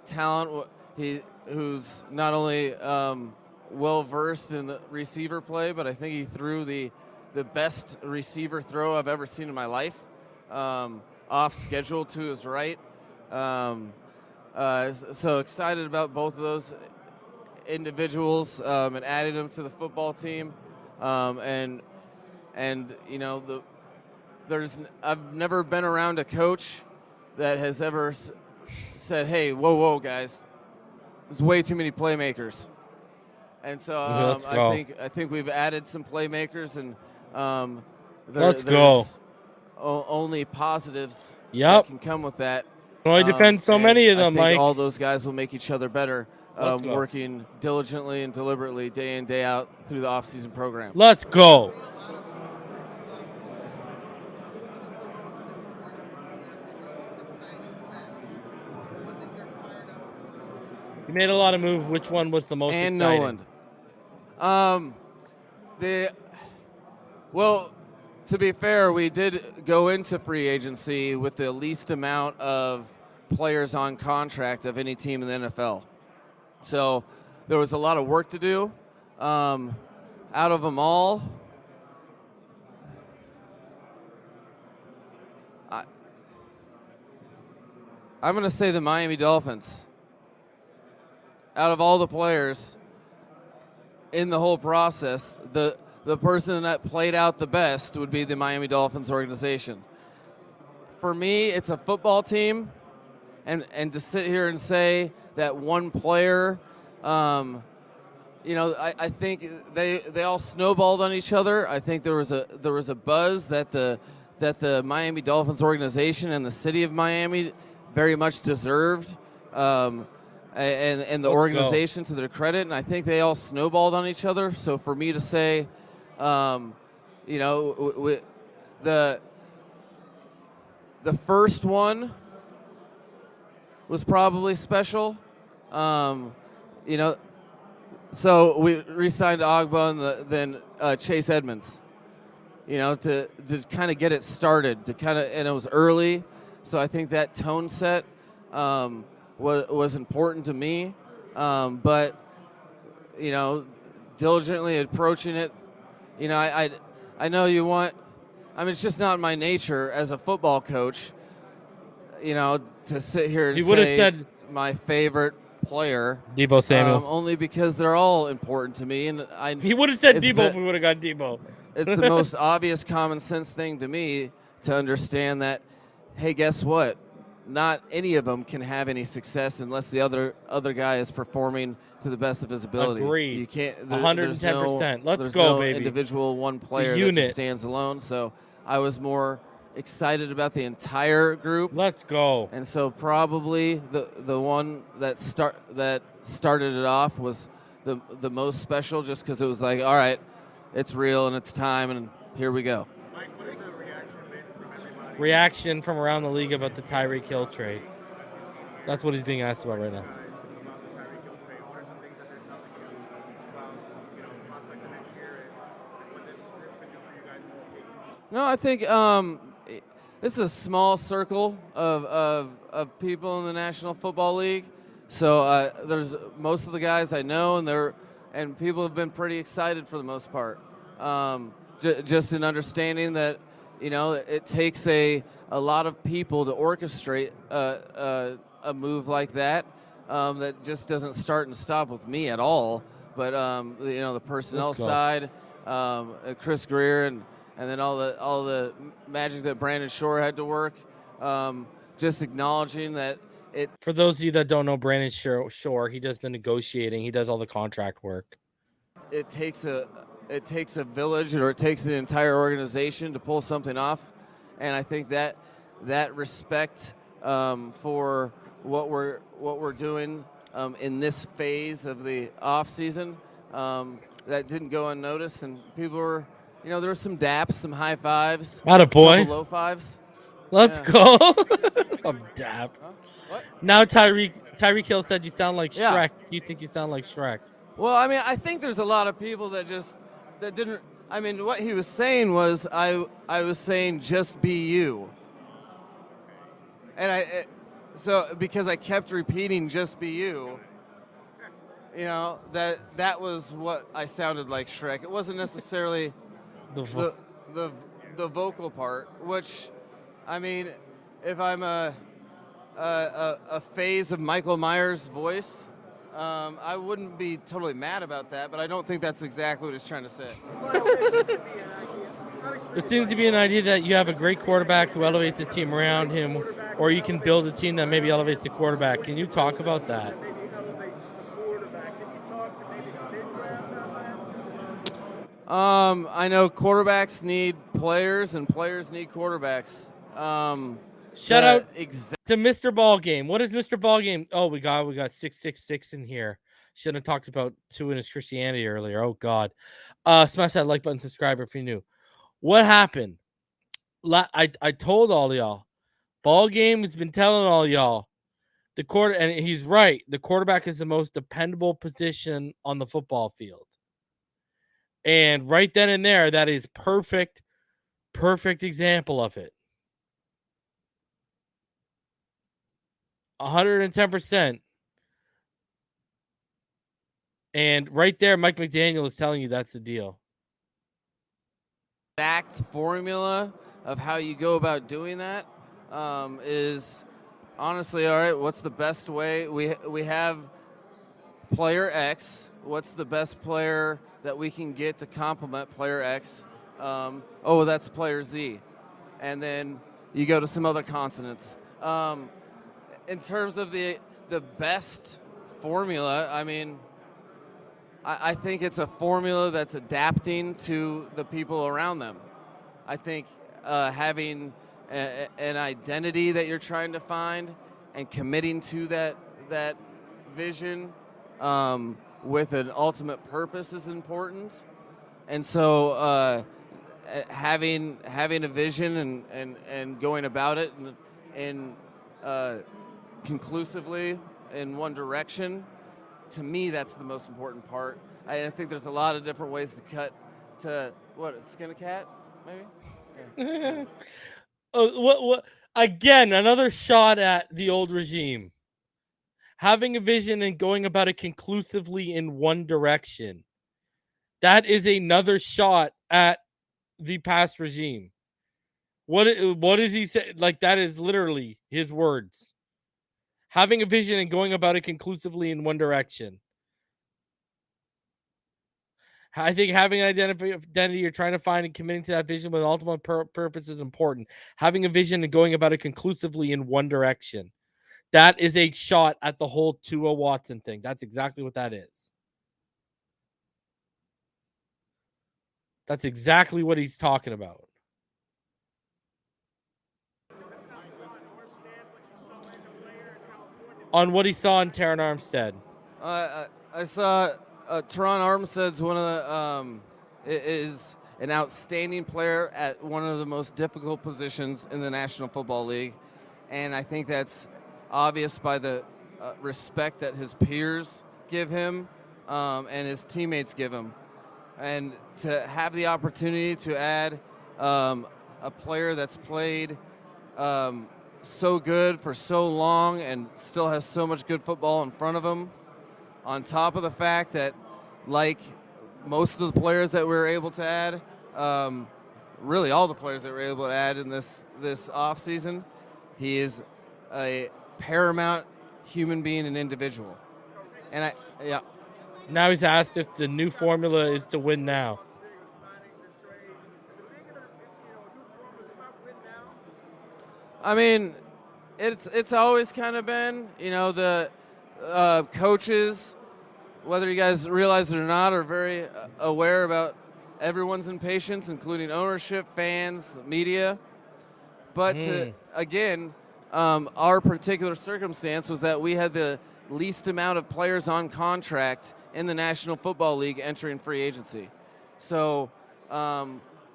S3: talent. Who's not only well versed in the receiver play, but I think he threw the best receiver throw I've ever seen in my life. Off schedule to his right. So excited about both of those individuals and adding them to the football team. I've never been around a coach that has ever said, "Hey, whoa, guys, there's way too many playmakers." And so I think we've added some playmakers, and
S2: let's go.
S3: Only positives
S2: that
S3: can come with that.
S2: Only defend so many of them,
S3: I think
S2: Mike.
S3: all those guys will make each other better, working diligently and deliberately day in, day out through the offseason program.
S2: Let's go. You made a lot of moves. Which one was the most
S3: exciting?
S2: Noland.
S3: Well, to be fair, we did go into free agency with the least amount of players on contract of any team in the NFL. So there was a lot of work to do. Out of them all, I'm going to say the Miami Dolphins. Out of all the players in the whole process, the person that played out the best would be the Miami Dolphins organization. For me, it's a football team, and to sit here and say that one player, I think they all snowballed on each other. I think there was a buzz that the Miami Dolphins organization and the city of Miami very much deserved, and the organization to their credit, and I think they all snowballed on each other. So for me to say, the first one was probably special. So we re-signed Ogba and then Chase Edmonds, to kind of get it started, and it was early. So I think that tone set was important to me. But diligently approaching it, I know you want. It's just not my nature as a football coach, to sit here and say said my favorite player,
S2: Deebo Samuel,
S3: only because they're all important to me. And
S2: he would have said Deebo if we would have got Deebo.
S3: It's the most obvious common sense thing to me to understand that, hey, guess what? Not any of them can have any success unless the other guy is performing to the best of his ability.
S2: Agreed.
S3: You can't.
S2: 110%. Let's
S3: go,
S2: no baby.
S3: Individual one player that just stands alone. So I was more excited about the entire group.
S2: Let's go.
S3: And so probably the one that started it off was the most special, just because it was like, all right, it's real and it's time, and here we go.
S4: Mike, what has the reaction been from everybody?
S2: Reaction from around the league about the Tyreek Hill trade. That's what he's being asked about right now.
S4: About the Tyreek Hill trade, what are some things that they're telling you about, prospects for next year and what this could do for you guys as a team?
S3: No, I think this is a small circle of people in the National Football League. So there's most of the guys I know, and people have been pretty excited for the most part. Just in understanding that, it takes a lot of people to orchestrate a move like that. That just doesn't start and stop with me at all. But the personnel side, Chris Grier, and then all the magic that Brandon Shore had to work. Just acknowledging that it.
S2: For those of you that don't know Brandon Shore, he does the negotiating. He does all the contract work.
S3: It takes a village, or it takes an entire organization to pull something off, and I think that respect for what we're doing in this phase of the off season that didn't go unnoticed, and people were, there were some daps, some high fives,
S2: Attaboy.
S3: couple low fives.
S2: Let's
S3: Yeah.
S2: go. Some daps.
S3: Huh? What?
S2: Now Tyreek Hill said you sound like
S3: Yeah.
S2: Shrek. Do you think you sound like Shrek?
S3: Well, I mean, I think there's a lot of people that didn't. I mean, what he was saying was, I was saying just be you, and so because I kept repeating just be you, that was what I sounded like Shrek. It wasn't necessarily the vocal part, which, I mean, if I'm a phase of Michael Myers' voice, I wouldn't be totally mad about that, but I don't think that's exactly what he's trying to say.
S2: It seems to be an idea that you have a great quarterback who elevates the team around him, or you can build a team that maybe elevates the quarterback. Can you talk about that?
S3: I know quarterbacks need players, and players need quarterbacks.
S2: Shout out to Mr. Ballgame. What is Mr. Ballgame? Oh, we got 666 in here. Shouldn't have talked about two in his Christianity earlier. Oh God. Smash that like button, subscribe if you're new. What happened? I told all y'all. Ballgame has been telling all y'all and he's right. The quarterback is the most dependable position on the football field. And right then and there, that is perfect example of it. 110%. And right there, Mike McDaniel is telling you that's the deal.
S3: Exact formula of how you go about doing that is honestly, all right, what's the best way? We have player X. What's the best player that we can get to complement player X? That's player Z. And then you go to some other consonants. In terms of the best formula, I mean, I think it's a formula that's adapting to the people around them. I think having an identity that you're trying to find and committing to that vision with an ultimate purpose is important. And so having a vision and going about it and conclusively in one direction, to me, that's the most important part. I think there's a lot of different ways to cut to skin a cat, maybe. Yeah.
S2: What? Again, another shot at the old regime. Having a vision and going about it conclusively in one direction. That is another shot at the past regime. What does he say? Like, that is literally his words. Having a vision and going about it conclusively in one direction. I think having an identity you're trying to find and committing to that vision with ultimate purpose is important. Having a vision and going about it conclusively in one direction. That is a shot at the whole Tua Watson thing. That's exactly what that is. That's exactly what he's talking about. On what he saw in Teron Armstead.
S3: I saw Teron Armstead's one of the is an outstanding player at one of the most difficult positions in the National Football League, and I think that's obvious by the respect that his peers give him and his teammates give him. And to have the opportunity to add a player that's played so good for so long and still has so much good football in front of him, on top of the fact that, like most of the players that we were able to add, really all the players that we were able to add in this offseason, he is a paramount human being and individual. And
S2: Now he's asked if the new formula is to win now.
S3: I mean, it's always kind of been, the coaches, whether you guys realize it or not, are very aware about everyone's impatience, including ownership, fans, media. But again, our particular circumstance was that we had the least amount of players on contract in the National Football League entering free agency. So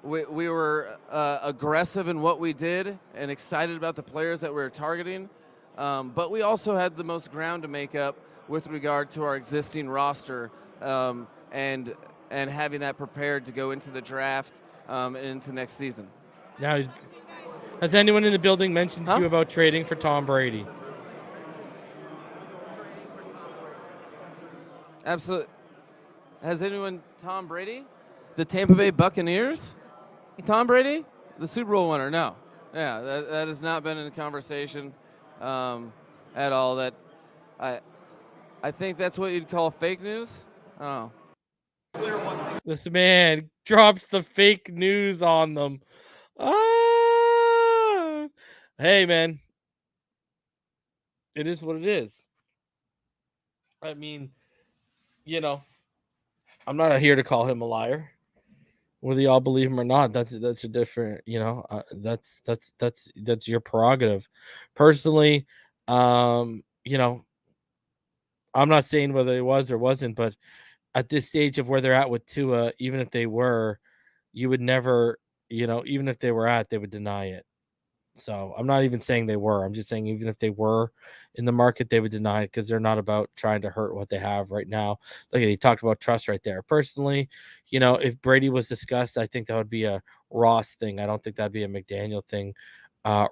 S3: we were aggressive in what we did and excited about the players that we were targeting. But we also had the most ground to make up with regard to our existing roster and having that prepared to go into the draft and into next season.
S2: Now, has anyone in the building mentioned to you about trading for Tom Brady?
S3: Absolutely. Has anyone Tom Brady? The Tampa Bay Buccaneers? Tom Brady? The Super Bowl winner? No. Yeah, that has not been in the conversation at all. That I think that's what you'd call fake news. I don't know.
S2: This man drops the fake news on them. Ah! Hey, man. It is what it is. I mean, I'm not here to call him a liar. Whether y'all believe him or not, that's a different, that's your prerogative. Personally, I'm not saying whether it was or wasn't, but at this stage of where they're at with Tua, even if they were, you would never, even if they were they would deny it. So I'm not even saying they were. I'm just saying even if they were in the market, they would deny it because they're not about trying to hurt what they have right now. Look, he talked about trust right there. Personally, if Brady was discussed, I think that would be a Ross thing. I don't think that'd be a McDaniel thing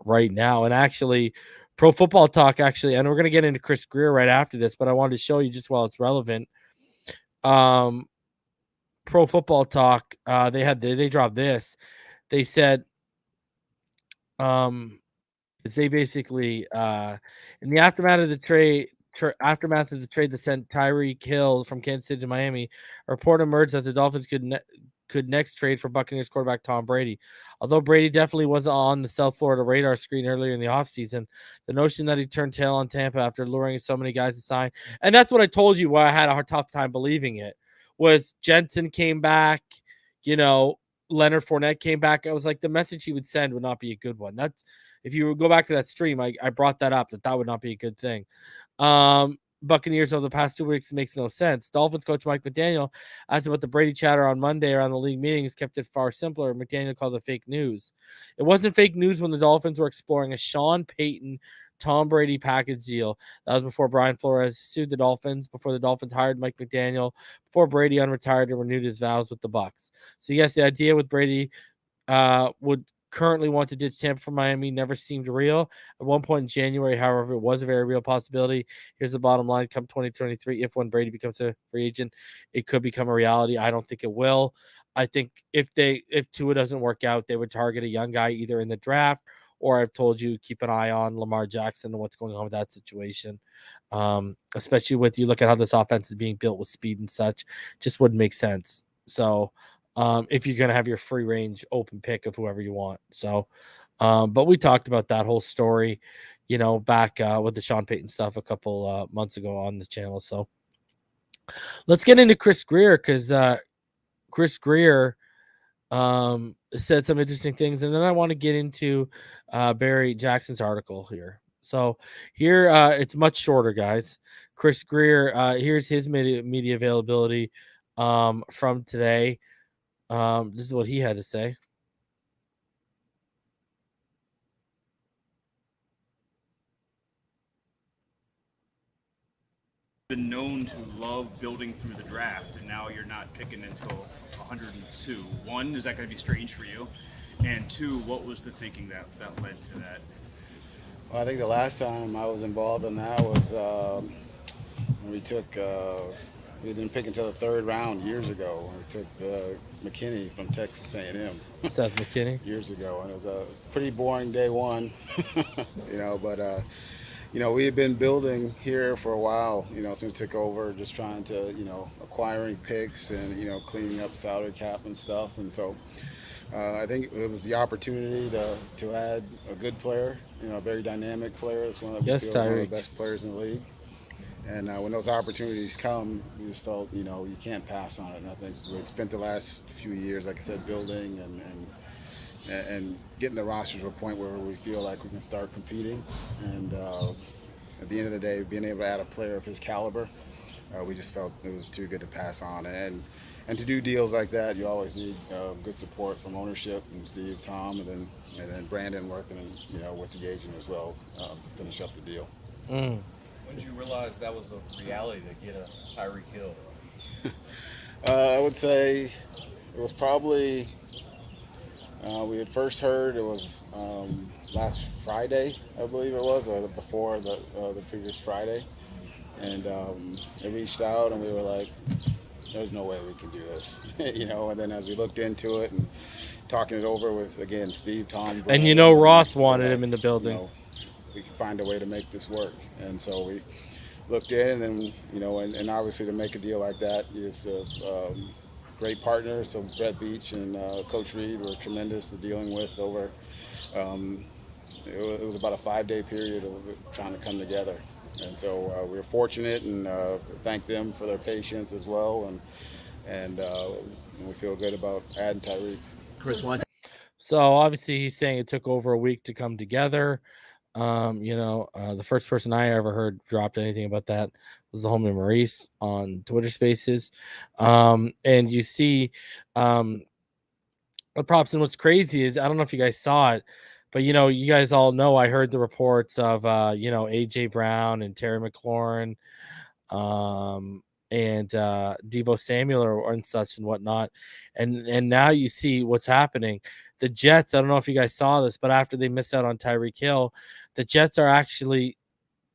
S2: right now. And actually, Pro Football Talk, and we're going to get into Chris Grier right after this, but I wanted to show you just while it's relevant. Pro Football Talk, they dropped this. They said, they basically in the aftermath of the trade that sent Tyreek Hill from Kansas City to Miami, a report emerged that the Dolphins could next trade for Buccaneers quarterback Tom Brady. Although Brady definitely wasn't on the South Florida radar screen earlier in the offseason, the notion that he turned tail on Tampa after luring so many guys to sign, and that's what I told you why I had a tough time believing it, was Jensen came back, Leonard Fournette came back. I was like, the message he would send would not be a good one. That's, if you go back to that stream, I brought that up, that would not be a good thing. Buccaneers over the past 2 weeks makes no sense. Dolphins coach Mike McDaniel asked about the Brady chatter on Monday around the league meetings, kept it far simpler. McDaniel called it fake news. It wasn't fake news when the Dolphins were exploring a Sean Payton Tom Brady package deal. That was before Brian Flores sued the Dolphins, before the Dolphins hired Mike McDaniel, before Brady unretired and renewed his vows with the Bucs. So yes, the idea with Brady would currently want to ditch Tampa for Miami never seemed real. At one point in January, however, it was a very real possibility. Here's the bottom line: come 2023, if when Brady becomes a free agent, it could become a reality. I don't think it will. I think if Tua doesn't work out, they would target a young guy either in the draft, or I've told you, keep an eye on Lamar Jackson and what's going on with that situation. Especially with, you look at how this offense is being built with speed and such, just wouldn't make sense. So if you're going to have your free range open pick of whoever you want. So, but we talked about that whole story, back with the Sean Payton stuff a couple months ago on the channel. So let's get into Chris Grier, because Chris Grier said some interesting things, and then I want to get into Barry Jackson's article here. So here, it's much shorter, guys. Chris Grier, here's his media availability from today. This is what he had to say.
S5: Been known to love building through the draft, and now you're not picking until 102. One, is that going to be strange for you? And two, what was the thinking that led to that?
S6: Well, I think the last time I was involved in that was when we took, we didn't pick until the third round years ago. We took McKinney from Texas A&M.
S2: Seth McKinney.
S6: Years ago, and it was a pretty boring day one, but we had been building here for a while, since we took over, just trying to, acquiring picks and, cleaning up salary cap and stuff. And so I think it was the opportunity to add a good player, a very dynamic player. It's one of the, one of the best players in the league. And when those opportunities come, we just felt, you can't pass on it. And I think we'd spent the last few years, like I said, building and and getting the roster to a point where we feel like we can start competing. And at the end of the day, being able to add a player of his caliber, we just felt it was too good to pass on. And to do deals like that, you always need good support from ownership and Steve, Tom, and then Brandon working with the agent as well to finish up the deal.
S2: Mm.
S7: When did you realize that was a reality to get a Tyreek Hill?
S6: I would say it was probably we had first heard it was last Friday, I believe it was, or before the previous Friday, and it reached out and we were like, there's no way we can do this, and then as we looked into it and talking it over with, again, Steve, Tom,
S2: And
S6: Brandon,
S2: Ross wanted him in the building.
S6: We could find a way to make this work, and so we looked in, and then and obviously to make a deal like that, you have to great partners. So Brett Beach and Coach Reed were tremendous to dealing with over. It was about a 5-day period of trying to come together, and so we were fortunate and thank them for their patience as well, and we feel good about adding Tyreek.
S8: Chris, one.
S2: So obviously he's saying it took over a week to come together. The first person I ever heard dropped anything about that was the homie Maurice on Twitter Spaces. And you see, props, and what's crazy is, I don't know if you guys saw it, but you guys all know, I heard the reports of AJ Brown and Terry McLaurin, and Deebo Samuel and such and whatnot, and now you see what's happening. The Jets, I don't know if you guys saw this, but after they missed out on Tyreek Hill, the Jets are actually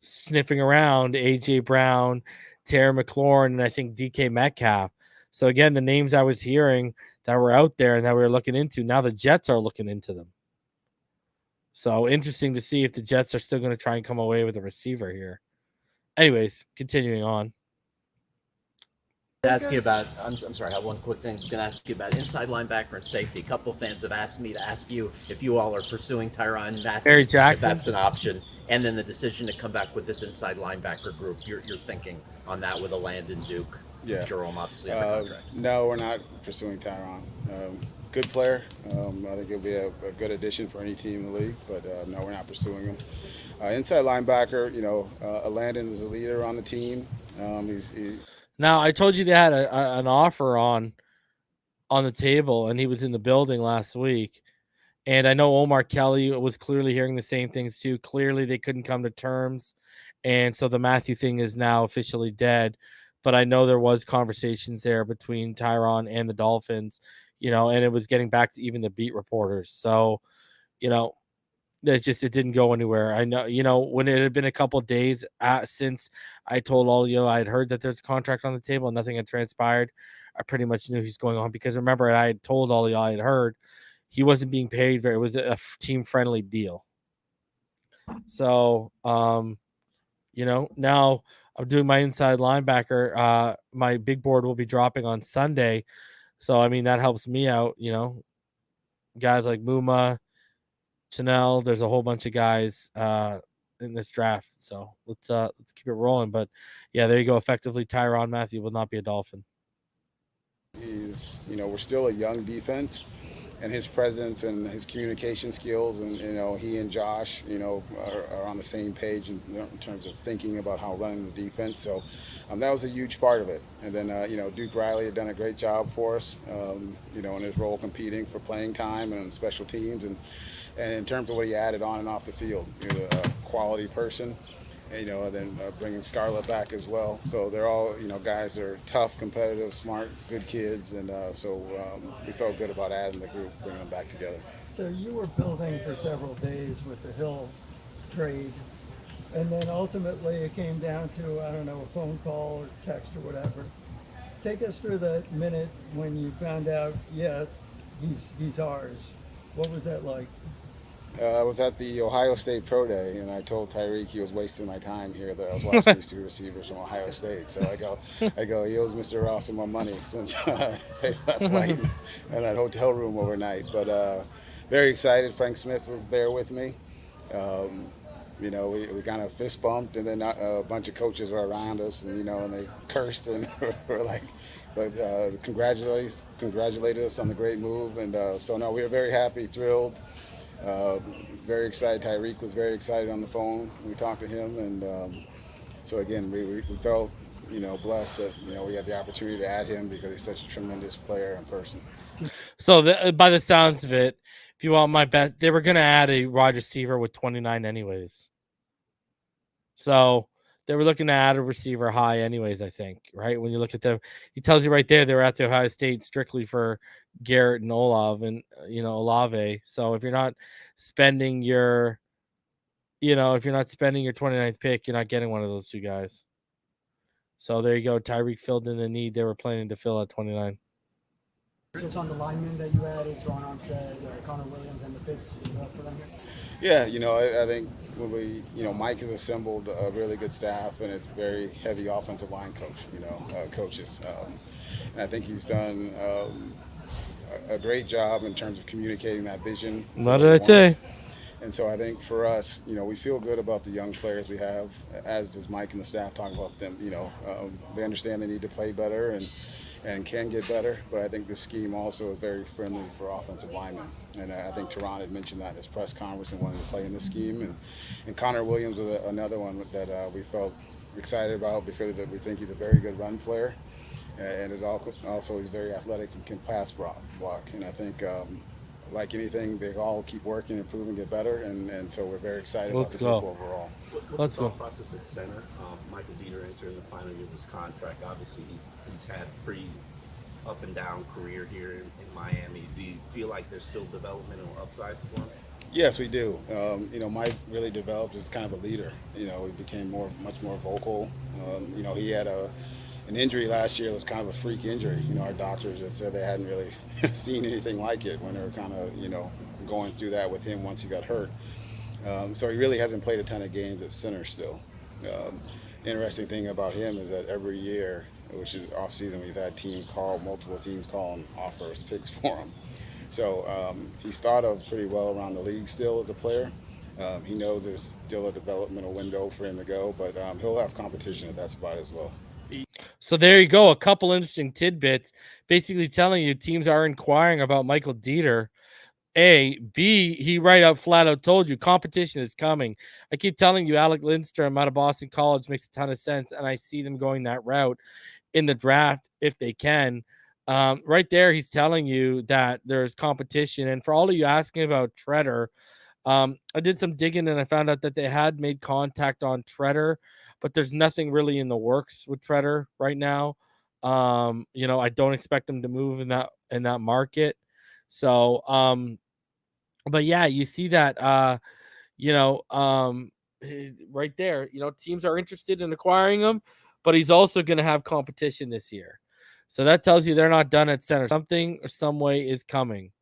S2: sniffing around AJ Brown, Terry McLaurin, and I think DK Metcalf. So again, the names I was hearing that were out there and that we were looking into, now the Jets are looking into them. So interesting to see if the Jets are still going to try and come away with a receiver here. Anyways, continuing on.
S8: Ask you about, I'm sorry, I have one quick thing. I'm going to ask you about inside linebacker and safety. A couple of fans have asked me to ask you if you all are pursuing Tyrann Mathieu,
S2: Harry Jackson,
S8: if that's an option, and then the decision to come back with this inside linebacker group. You're thinking on that with a Landon, Duke, Jerome, obviously under contract.
S6: No, we're not pursuing Tyrann. Good player. I think he'll be a good addition for any team in the league, but no, we're not pursuing him. Inside linebacker, Landon is a leader on the team.
S2: Now, I told you they had an offer on the table, and he was in the building last week. And I know Omar Kelly was clearly hearing the same things too. Clearly, they couldn't come to terms, and so the Matthew thing is now officially dead. But I know there was conversations there between Tyrann and the Dolphins, and it was getting back to even the beat reporters. So, it didn't go anywhere. I know, when it had been a couple of days since I told all you, I had heard that there's a contract on the table and nothing had transpired. I pretty much knew he's going on, because remember, I had told all y'all I had heard he wasn't being paid it was a team-friendly deal. So, now I'm doing my inside linebacker. My big board will be dropping on Sunday. So, I mean, that helps me out, guys like Muma, Chanel, there's a whole bunch of guys in this draft. So let's keep it rolling. But yeah, there you go. Effectively, Tyrann Mathieu will not be a Dolphin.
S6: He's, we're still a young defense, and his presence and his communication skills, and he and Josh, are on the same page in terms of thinking about how running the defense. So that was a huge part of it. And then Duke Riley had done a great job for us, in his role competing for playing time and special teams, and in terms of what he added on and off the field. He was a quality person. And then bringing Scarlett back as well. So they're all, guys that are tough, competitive, smart, good kids. And so we felt good about adding the group, bringing them back together.
S9: So you were building for several days with the Hill trade. And then ultimately it came down to, I don't know, a phone call or text or whatever. Take us through that minute when you found out, he's ours. What was that like?
S6: I was at the Ohio State Pro Day, and I told Tyreek he was wasting my time here, that I was watching these two receivers from Ohio State. So I go, he owes Mr. Ross some more money since I paid for that flight and that hotel room overnight. But very excited. Frank Smith was there with me. We kind of fist bumped, and then a bunch of coaches were around us, and and they cursed, and we're like, but congratulated us on the great move. And so, no, we were very happy, thrilled, very excited. Tyreek was very excited on the phone. We talked to him. And so, again, we felt, blessed that, we had the opportunity to add him because he's such a tremendous player in person.
S2: So by the sounds of it, if you want my bet, they were going to add a wide receiver with 29 anyways. So they were looking to add a receiver high anyways, I think, right? When you look at them, he tells you right there they were at the Ohio State strictly for Garrett and Olave. So if you're not spending your, if you're not spending your 29th pick, you're not getting one of those two guys. So there you go. Tyreek filled in the need they were planning to fill at 29.
S10: It's on the linemen that you added, Ron Armstead, Connor Williams, and the Fitz for them here?
S6: Yeah, I think when Mike has assembled a really good staff, and it's very heavy offensive line coaches. And I think he's done a great job in terms of communicating that vision.
S2: What did I say?
S6: And so I think for us, we feel good about the young players we have, as does Mike and the staff talk about them. They understand they need to play better and can get better, but I think the scheme also is very friendly for offensive linemen. And I think Teron had mentioned that in his press conference and wanted to play in this scheme. And Connor Williams was another one that we felt excited about because we think he's a very good run player, and is also he's very athletic and can pass block. And I think like anything, they all keep working, improving, get better, and so we're very excited about the group overall.
S11: What's the thought process at center? Michael Deiter entering the final year of his contract. Obviously, he's had a pretty up and down career here in Miami. Do you feel like there's still developmental upside for him?
S6: Yes, we do. Mike really developed as kind of a leader. He became much more vocal. He had an injury last year that was kind of a freak injury. Our doctors had said they hadn't really seen anything like it when they were kind of, going through that with him once he got hurt. So he really hasn't played a ton of games at center still. Interesting thing about him is that every year, which is off season, we've had multiple teams call and offer us picks for him. So he's thought of pretty well around the league still as a player. He knows there's still a developmental window for him to go, but he'll have competition at that spot as well.
S2: So there you go. A couple interesting tidbits, basically telling you teams are inquiring about Michael Deiter. A, B, he right out flat out told you competition is coming. I keep telling you, Alec Lindstrom out of Boston College makes a ton of sense, and I see them going that route in the draft if they can. Right there, he's telling you that there's competition. And for all of you asking about Treader, I did some digging and I found out that they had made contact on Treader, but there's nothing really in the works with Treader right now. I don't expect them to move in that market. So, but yeah, you see that, right there, teams are interested in acquiring him, but he's also going to have competition this year. So that tells you they're not done at center. Something or some way is coming.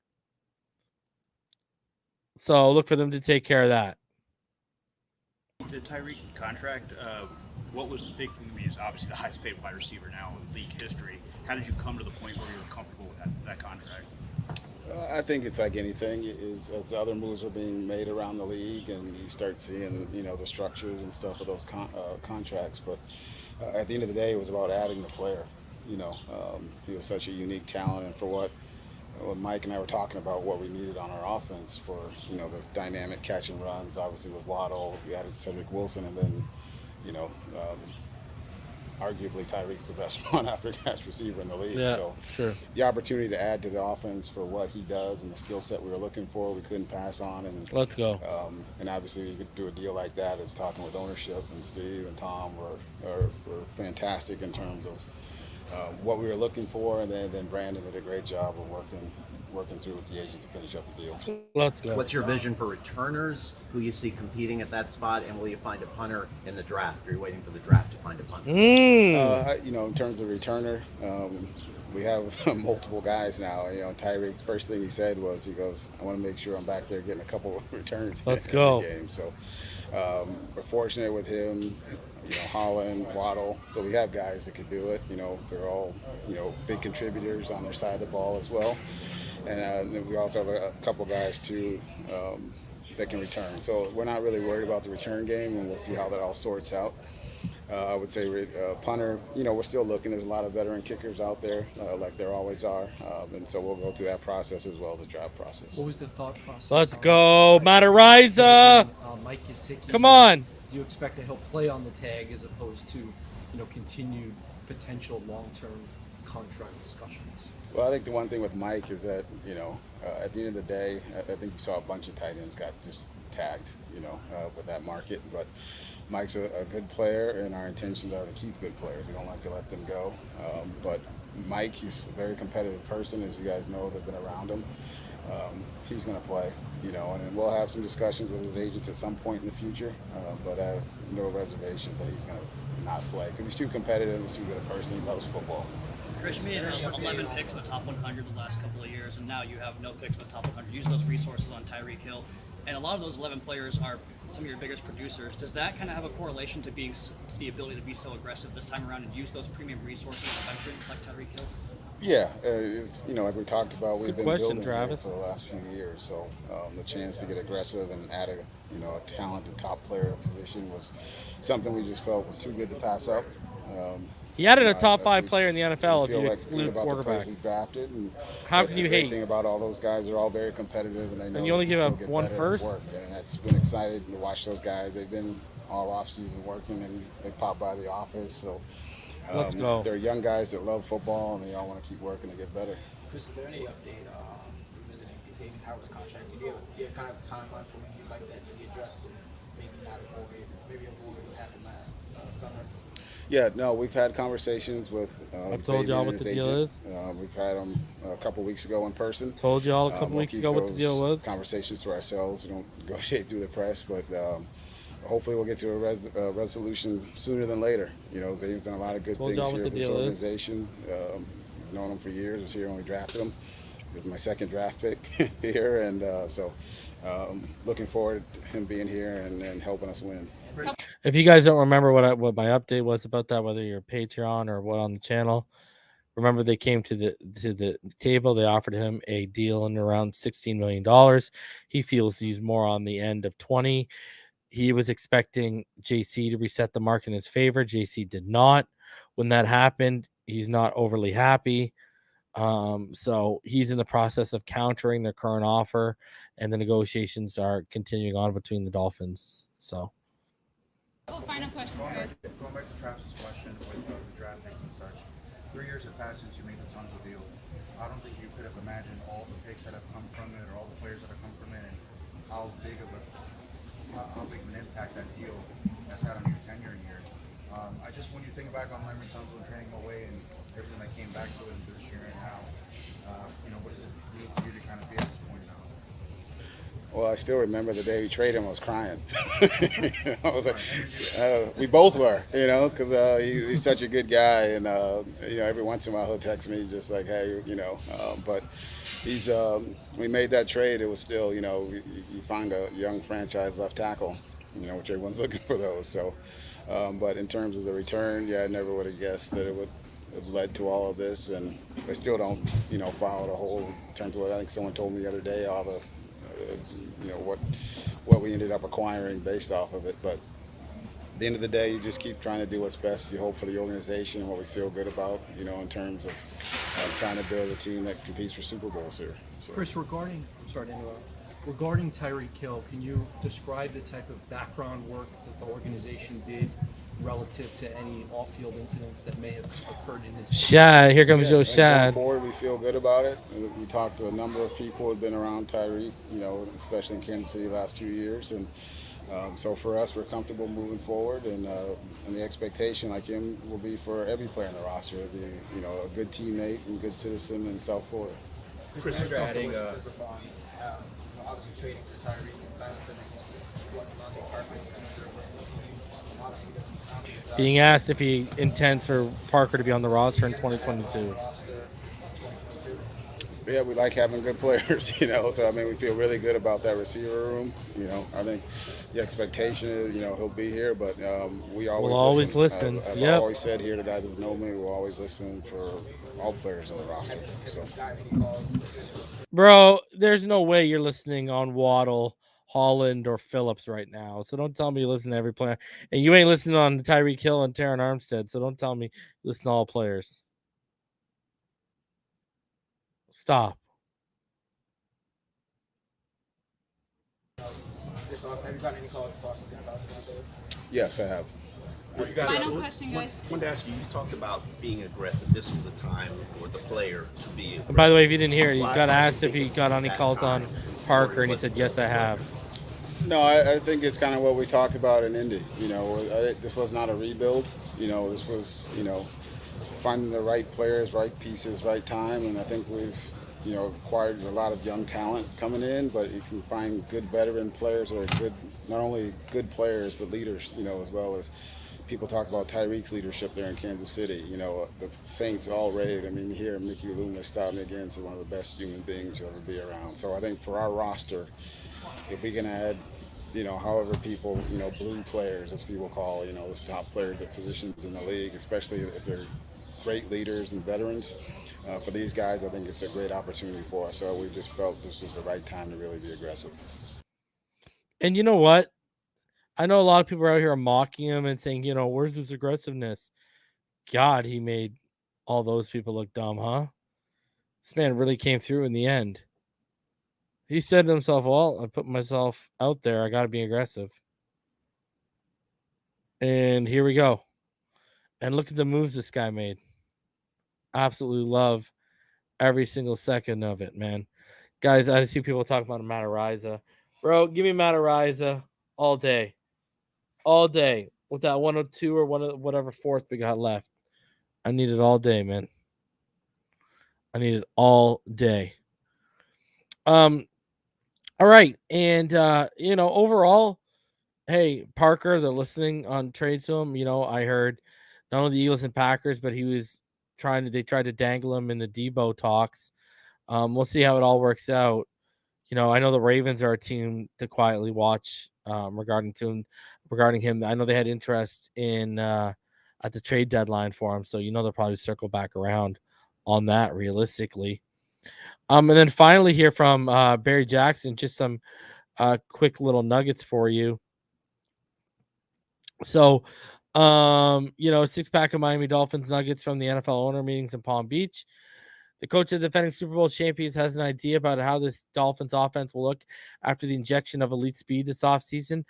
S2: So look for them to take care of that.
S5: The Tyreek contract, what was the thinking? I mean, he's obviously the highest paid wide receiver now in league history. How did you come to the point where you were comfortable with that contract?
S6: I think it's like anything. As other moves are being made around the league, and you start seeing, the structures and stuff of those contracts. But at the end of the day, it was about adding the player. He was such a unique talent, and for what Mike and I were talking about, what we needed on our offense for, those dynamic catch and runs. Obviously, with Waddle, we added Cedric Wilson, and then, arguably Tyreek's the best one after catch receiver in the league.
S2: Yeah,
S6: so
S2: sure.
S6: The opportunity to add to the offense for what he does and the skill set we were looking for, we couldn't pass on. And
S2: let's go.
S6: And obviously, you could do a deal like that. Is talking with ownership, and Steve and Tom were fantastic in terms of what we were looking for, and then Brandon did a great job of working through with the agent to finish up the deal.
S2: Let's go.
S8: What's your vision for returners? Who you see competing at that spot, and will you find a punter in the draft? Are you waiting for the draft to find a punter?
S6: In terms of returner, we have multiple guys now. Tyreek's first thing he said was, he goes, "I want to make sure I'm back there getting a couple of returns
S2: Let's
S6: in
S2: go.
S6: the game." So we're fortunate with him. Holland, Waddle. So we have guys that could do it. They're all, big contributors on their side of the ball as well. And then we also have a couple guys too that can return. So we're not really worried about the return game, and we'll see how that all sorts out. I would say punter, we're still looking. There's a lot of veteran kickers out there, like there always are. And so we'll go through that process as well as the draft process.
S12: What was the thought process?
S2: Let's go, Matariza.
S12: Mike Gesicki.
S2: Come on.
S12: Do you expect that he'll play on the tag as opposed to, continued potential long-term contract discussions?
S6: Well, I think the one thing with Mike is that, at the end of the day, I think you saw a bunch of tight ends got just tagged, with that market. But Mike's a good player, and our intentions are to keep good players. We don't like to let them go. But Mike, he's a very competitive person, as you guys know. They've been around him. He's going to play, and then we'll have some discussions with his agents at some point in the future. But I have no reservations that he's going to not play because he's too competitive. He's too good a person. He loves football.
S13: Chris, you made 11 picks in the top 100 the last couple of years, and now you have no picks in the top 100. Use those resources on Tyreek Hill, and a lot of those 11 players are some of your biggest producers. Does that kind of have a correlation to the ability to be so aggressive this time around and use those premium resources on a veteran like Tyreek Hill?
S6: Yeah, it's, like we talked about, we've been building
S2: Travis.
S6: for the last few years. So the chance to get aggressive and add a talented top player position was something we just felt was too good to pass up.
S2: He added a top 5 player in the NFL if you exclude
S6: quarterbacks.
S2: quarterbacks.
S6: How
S2: can you
S6: hate? The
S2: hate?
S6: thing about all those guys, they're all very competitive, and they know.
S2: And you only give up one first?
S6: And that's been exciting to watch those guys. They've been all off season working, and they pop by the office. So
S2: let's go.
S6: They're young guys that love football, and they all want to keep working to get better.
S14: Chris, is there any update revisiting Xavier Howard's contract? Do you have kind of a timeline for when you'd like that to be addressed, and maybe avoid what happened last summer?
S6: Yeah, no, we've had conversations with
S2: I've told y'all what the deal is.
S6: We've had them a couple weeks ago in person.
S2: Told y'all a couple weeks ago what the deal was.
S6: Conversations to ourselves. We don't negotiate through the press, but hopefully we'll get to a resolution sooner than later. Xavier's done a lot of good things here with this organization. Known him for years. Was here when we drafted him. He was my second draft pick here, and so looking forward to him being here and helping us win.
S2: If you guys don't remember what my update was about that, whether you're Patreon or what on the channel, remember they came to the table. They offered him a deal in around $16 million. He feels he's more on the end of 20. He was expecting JC to reset the market in his favor. JC did not. When that happened, he's not overly happy. So he's in the process of countering their current offer, and the negotiations are continuing on between the Dolphins. So.
S15: Final questions, guys.
S4: Going back to Travis's question with the draft picks and such, 3 years have passed since you made the Tunsil deal. I don't think you could have imagined all the picks that have come from it, or all the players that have come from it, and how big of an impact that deal has had on your tenure here. When you think back on Larry Tunsil and trading him away and everything that came back to it this year and now, what does it mean to you to kind of be at this point now?
S6: Well, I still remember the day we traded him. I was crying. I was like, we both were, because he's such a good guy, and every once in a while he'll text me just like, hey, but he's we made that trade. It was still, you find a young franchise left tackle, which everyone's looking for those. So, but in terms of the return, I never would have guessed that it would have led to all of this, and I still don't, follow the whole in terms of what I think someone told me the other day, all the. What we ended up acquiring based off of it. But at the end of the day, you just keep trying to do what's best. You hope for the organization and what we feel good about, in terms of trying to build a team that competes for Super Bowls here. So.
S12: Chris, regarding Tyreek Hill, can you describe the type of background work that the organization did relative to any off-field incidents that may have occurred in his
S2: Shad, here comes Joe Shad.
S6: Going forward, we feel good about it. We talked to a number of people who have been around Tyreek, especially in Kansas City the last few years, and so for us, we're comfortable moving forward, and the expectation, like him, will be for every player in the roster to be, a good teammate and good citizen in South Florida.
S14: Chris, you're adding obviously trading for Tyreek and silencing against what Devontae Parker's future with the team. Obviously, he doesn't.
S2: Being asked if he intends for Parker to be on the roster in 2022.
S6: Yeah, we like having good players, so we feel really good about that receiver room. I think the expectation is, he'll be here, but we'll always listen. I've always said here, the guys that know me will always listen for all players on the roster. So.
S2: Bro, there's no way you're listening on Waddle, Holland or Phillips right now. So don't tell me you listen to every player. And you ain't listening on Tyreek Hill and Terran Armstead. So don't tell me you listen to all players. Stop.
S14: Have you gotten any calls to start something about Devontae?
S6: Yes, I have.
S11: Well, you guys,
S15: Final question, guys.
S11: wanted to ask you. You talked about being aggressive. This was the time for the player to be aggressive.
S2: And by the way, if you didn't hear it, he
S11: Why
S2: got
S11: do you
S2: asked if
S11: think
S2: he
S11: it's
S2: got any
S11: that
S2: calls on
S11: time?
S2: Parker, and he
S11: Was
S2: said,
S11: it
S2: yes,
S11: just
S2: I
S11: the
S2: have.
S6: No, I think it's kind of what we talked about in Indy. This was not a rebuild. This was, finding the right players, right pieces, right time. And I think we've, acquired a lot of young talent coming in. But if you find good veteran players that are good, not only good players, but leaders, as well as people talk about Tyreek's leadership there in Kansas City. The Saints all raved. I mean, you hear Mickey Loomis stopping against one of the best human beings you'll ever be around. So I think for our roster, if we can add, however people, blue players, as people call, those top players at positions in the league, especially if they're great leaders and veterans, for these guys, I think it's a great opportunity for us. So we just felt this was the right time to really be aggressive.
S2: And you know what? I know a lot of people are out here mocking him and saying, where's his aggressiveness? God, he made all those people look dumb, huh? This man really came through in the end. He said to himself, well, I put myself out there. I got to be aggressive. And here we go. And look at the moves this guy made. Absolutely love every single second of it, man. Guys, I see people talking about Matt Araiza. Bro, give me Matt Araiza all day. All day. With that 102 or whatever fourth we got left. I need it all day, man. I need it all day. All right. And overall, hey, Parker, they're listening on trades to him. I heard not only the Eagles and Packers, but they tried to dangle him in the Deebo talks. We'll see how it all works out. I know the Ravens are a team to quietly watch regarding him. I know they had interest in at the trade deadline for him, so they'll probably circle back around on that realistically. And then finally here from Barry Jackson, just some quick little nuggets for you. So, 6-pack of Miami Dolphins nuggets from the NFL owner meetings in Palm Beach. The coach of the defending Super Bowl champions has an idea about how this Dolphins offense will look after the injection of elite speed this offseason.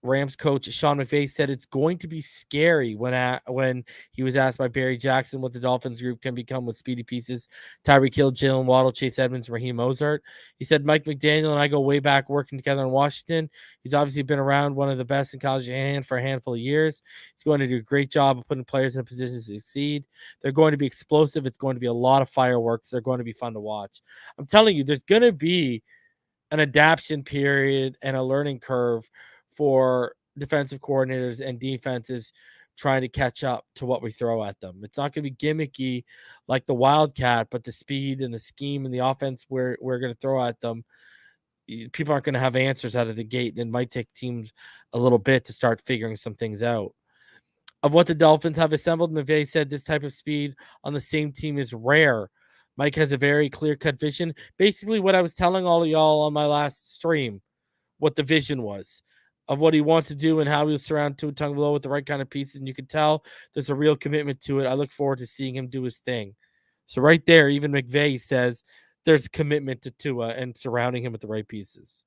S2: Rams coach Sean McVay said it's going to be scary when he was asked by Barry Jackson what the Dolphins group can become with speedy pieces. Tyreek Hill, Jalen Waddle, Chase Edmonds, Raheem Mostert. He said, Mike McDaniel and I go way back working together in Washington. He's obviously been around one of the best in college Shanahan for a handful of years. He's going to do a great job of putting players in positions to succeed. They're going to be explosive. It's going to be a lot of fireworks. They're going to be fun to watch. I'm telling you, there's going to be an adaptation period and a learning curve for defensive coordinators and defenses trying to catch up to what we throw at them. It's not going to be gimmicky like the Wildcat, but the speed and the scheme and the offense we're going to throw at them, people aren't going to have answers out of the gate, and it might take teams a little bit to start figuring some things out. Of what the Dolphins have assembled, McVay said this type of speed on the same team is rare. Mike has a very clear-cut vision. Basically what I was telling all of y'all on my last stream, what the vision was of what he wants to do and how he'll surround Tua Tagovailoa with the right kind of pieces. And you can tell there's a real commitment to it. I look forward to seeing him do his thing. So right there, even McVay says there's a commitment to Tua and surrounding him with the right pieces.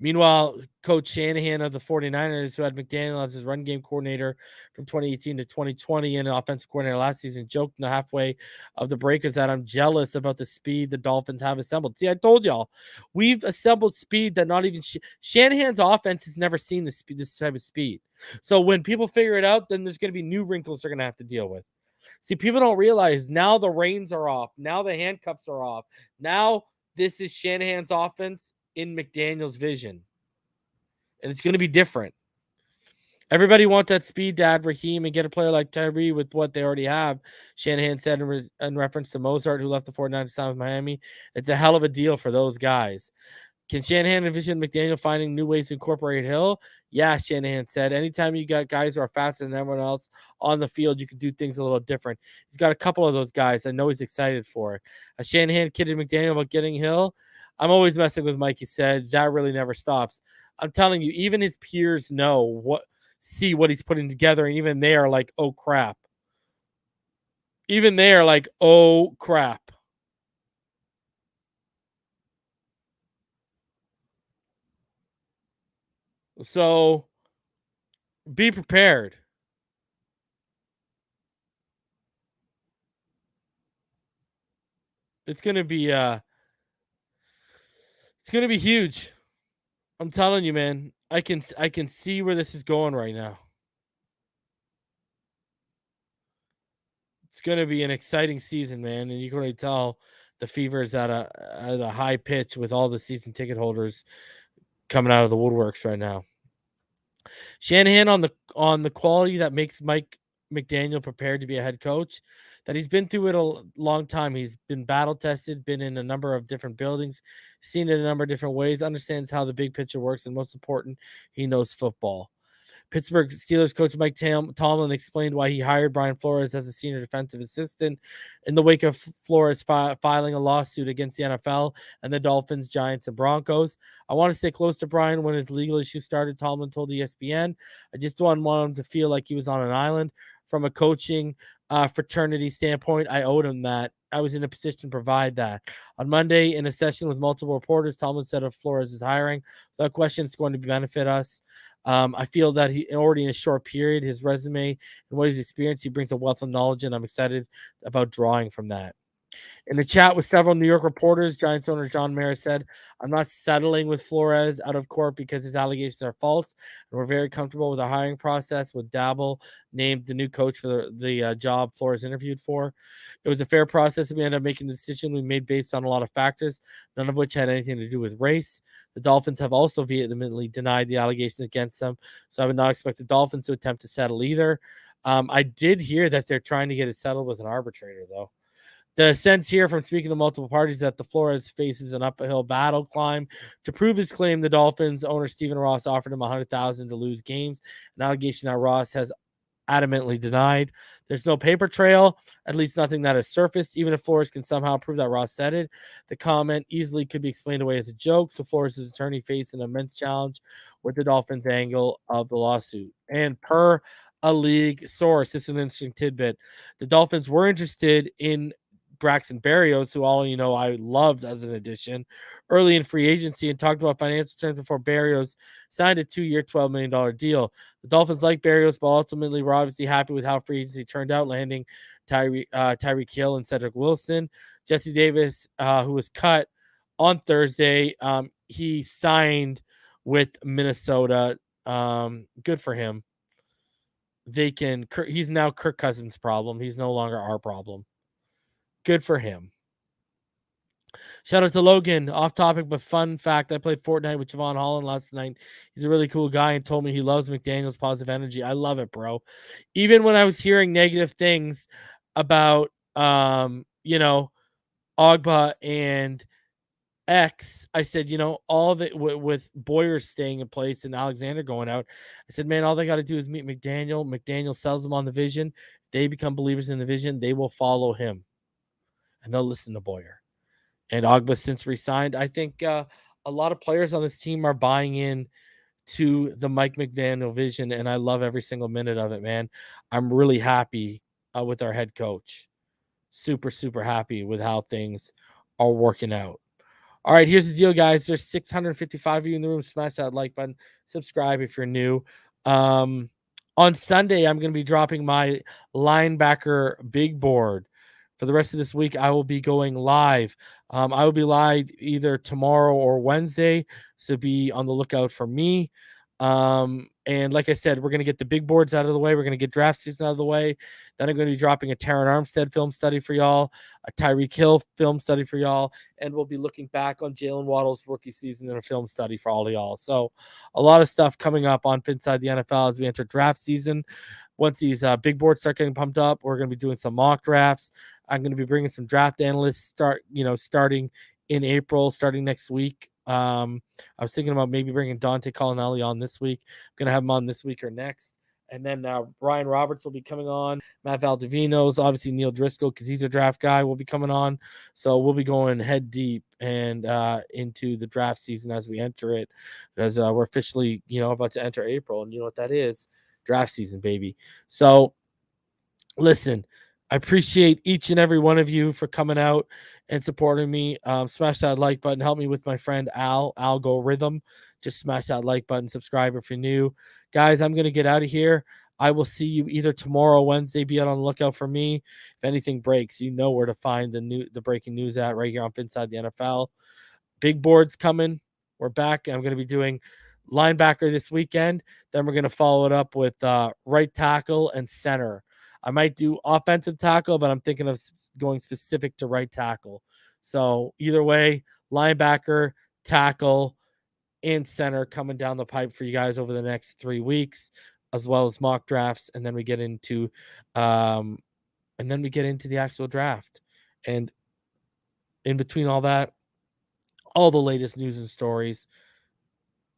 S2: Meanwhile, Coach Shanahan of the 49ers, who had McDaniel as his run game coordinator from 2018 to 2020 and an offensive coordinator last season, joked in the halfway of the breakers that I'm jealous about the speed the Dolphins have assembled. See, I told y'all, we've assembled speed that not even Shanahan's offense has never seen this type of speed. So when people figure it out, then there's going to be new wrinkles they're going to have to deal with. See, people don't realize now the reins are off. Now the handcuffs are off. Now this is Shanahan's offense in McDaniel's vision. And it's going to be different. Everybody wants that speed to add Raheem and get a player like Tyreek with what they already have. Shanahan said in reference to Mostert, who left the 49ers to sign with Miami. It's a hell of a deal for those guys. Can Shanahan envision McDaniel finding new ways to incorporate Hill? Yeah, Shanahan said. Anytime you got guys who are faster than everyone else on the field, you can do things a little different. He's got a couple of those guys. I know he's excited for it. Shanahan kidded McDaniel about getting Hill. I'm always messing with Mike. He said that really never stops. I'm telling you, even his peers see what he's putting together, and even they are like, oh crap. Even they are like, oh crap. So be prepared. It's gonna be huge. I'm telling you, man. I can see where this is going right now. It's gonna be an exciting season, man, and you can already tell the fever is at a high pitch with all the season ticket holders coming out of the woodworks right now. Shanahan on the quality that makes Mike McDaniel prepared to be a head coach, that he's been through it a long time. He's been battle tested, been in a number of different buildings, seen it a number of different ways, understands how the big picture works, and most important, he knows football. Pittsburgh Steelers coach Mike Tomlin explained why he hired Brian Flores as a senior defensive assistant in the wake of Flores filing a lawsuit against the NFL and the Dolphins, Giants, and Broncos. I want to stay close to Brian when his legal issue started, Tomlin told ESPN. I just don't want him to feel like he was on an island. From a coaching fraternity standpoint, I owed him that. I was in a position to provide that. On Monday, in a session with multiple reporters, Tomlin said of Flores' hiring, without question, it's going to benefit us. I feel that he already in a short period, his resume and what he's experienced, he brings a wealth of knowledge, and I'm excited about drawing from that. In a chat with several New York reporters, Giants owner John Mara said, I'm not settling with Flores out of court because his allegations are false, and we're very comfortable with our hiring process, with Dabble named the new coach for the job Flores interviewed for. It was a fair process, and we ended up making the decision we made based on a lot of factors, none of which had anything to do with race. The Dolphins have also vehemently denied the allegations against them, so I would not expect the Dolphins to attempt to settle either. I did hear that they're trying to get it settled with an arbitrator, though. The sense here from speaking to multiple parties that the Flores faces an uphill battle climb to prove his claim. The Dolphins owner Stephen Ross offered him $100,000 to lose games, an allegation that Ross has adamantly denied. There's no paper trail, at least nothing that has surfaced. Even if Flores can somehow prove that Ross said it, the comment easily could be explained away as a joke. So Flores' attorney faced an immense challenge with the Dolphins angle of the lawsuit. And per a league source, this is an interesting tidbit. The Dolphins were interested in Braxton Berrios, who all you know I loved as an addition early in free agency, and talked about financial terms before Berrios signed a 2-year, $12 million deal. The Dolphins like Berrios, but ultimately were obviously happy with how free agency turned out, landing Tyreek Hill and Cedric Wilson. Jesse Davis, who was cut on Thursday, he signed with Minnesota. Good for him. He's now Kirk Cousins' problem. He's no longer our problem. Good for him. Shout out to Logan. Off topic, but fun fact. I played Fortnite with Javon Holland last night. He's a really cool guy and told me he loves McDaniel's positive energy. I love it, bro. Even when I was hearing negative things about, Ogba and X, I said, all of it with Boyer staying in place and Alexander going out. I said, man, all they got to do is meet McDaniel. McDaniel sells them on the vision. They become believers in the vision. They will follow him. And they'll listen to Boyer. And Ogba since resigned. I think a lot of players on this team are buying in to the Mike McDaniel vision, and I love every single minute of it, man. I'm really happy with our head coach. Super, super happy with how things are working out. All right, here's the deal, guys. There's 655 of you in the room. Smash that like button. Subscribe if you're new. On Sunday, I'm going to be dropping my linebacker big board. For the rest of this week, I will be going live. I will be live either tomorrow or Wednesday, so be on the lookout for me. And like I said, we're going to get the big boards out of the way. We're going to get draft season out of the way. Then I'm going to be dropping a Terran Armstead film study for y'all, a Tyreek Hill film study for y'all, and we'll be looking back on Jalen Waddle's rookie season in a film study for all of y'all. So a lot of stuff coming up on Phinside the NFL as we enter draft season. Once these big boards start getting pumped up, we're going to be doing some mock drafts. I'm going to be bringing some draft analysts starting in April, starting next week. I was thinking about maybe bringing Dante Colonelli on this week. I'm going to have him on this week or next. And then Ryan Roberts will be coming on. Matt Valdivino's, obviously Neil Driscoll, because he's a draft guy, will be coming on. So we'll be going head deep and into the draft season as we enter it, because we're officially, about to enter April. And you know what that is? Draft season, baby. So listen, I appreciate each and every one of you for coming out and supporting me. Smash that like button. Help me with my friend Algorithm. Just smash that like button. Subscribe if you're new. Guys, I'm going to get out of here. I will see you either tomorrow or Wednesday. Be on the lookout for me. If anything breaks, you know where to find the breaking news at right here on Phinside the NFL. Big board's coming. We're back. I'm going to be doing linebacker this weekend. Then we're going to follow it up with right tackle and center. I might do offensive tackle, but I'm thinking of going specific to right tackle. So either way, linebacker, tackle, and center coming down the pipe for you guys over the next 3 weeks, as well as mock drafts. And then we get into the actual draft. And in between all that, all the latest news and stories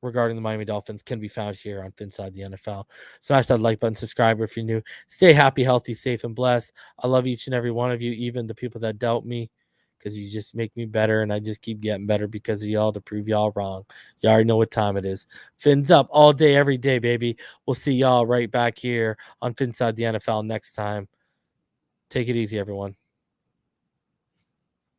S2: regarding the Miami Dolphins can be found here on Phinside the NFL. Smash that like button, subscribe if you're new. Stay happy, healthy, safe, and blessed. I love each and every one of you, even the people that doubt me, because you just make me better, and I just keep getting better because of y'all to prove y'all wrong. You already know what time it is. Fins up all day, every day, baby. We'll see y'all right back here on Phinside the NFL next time. Take it easy, everyone.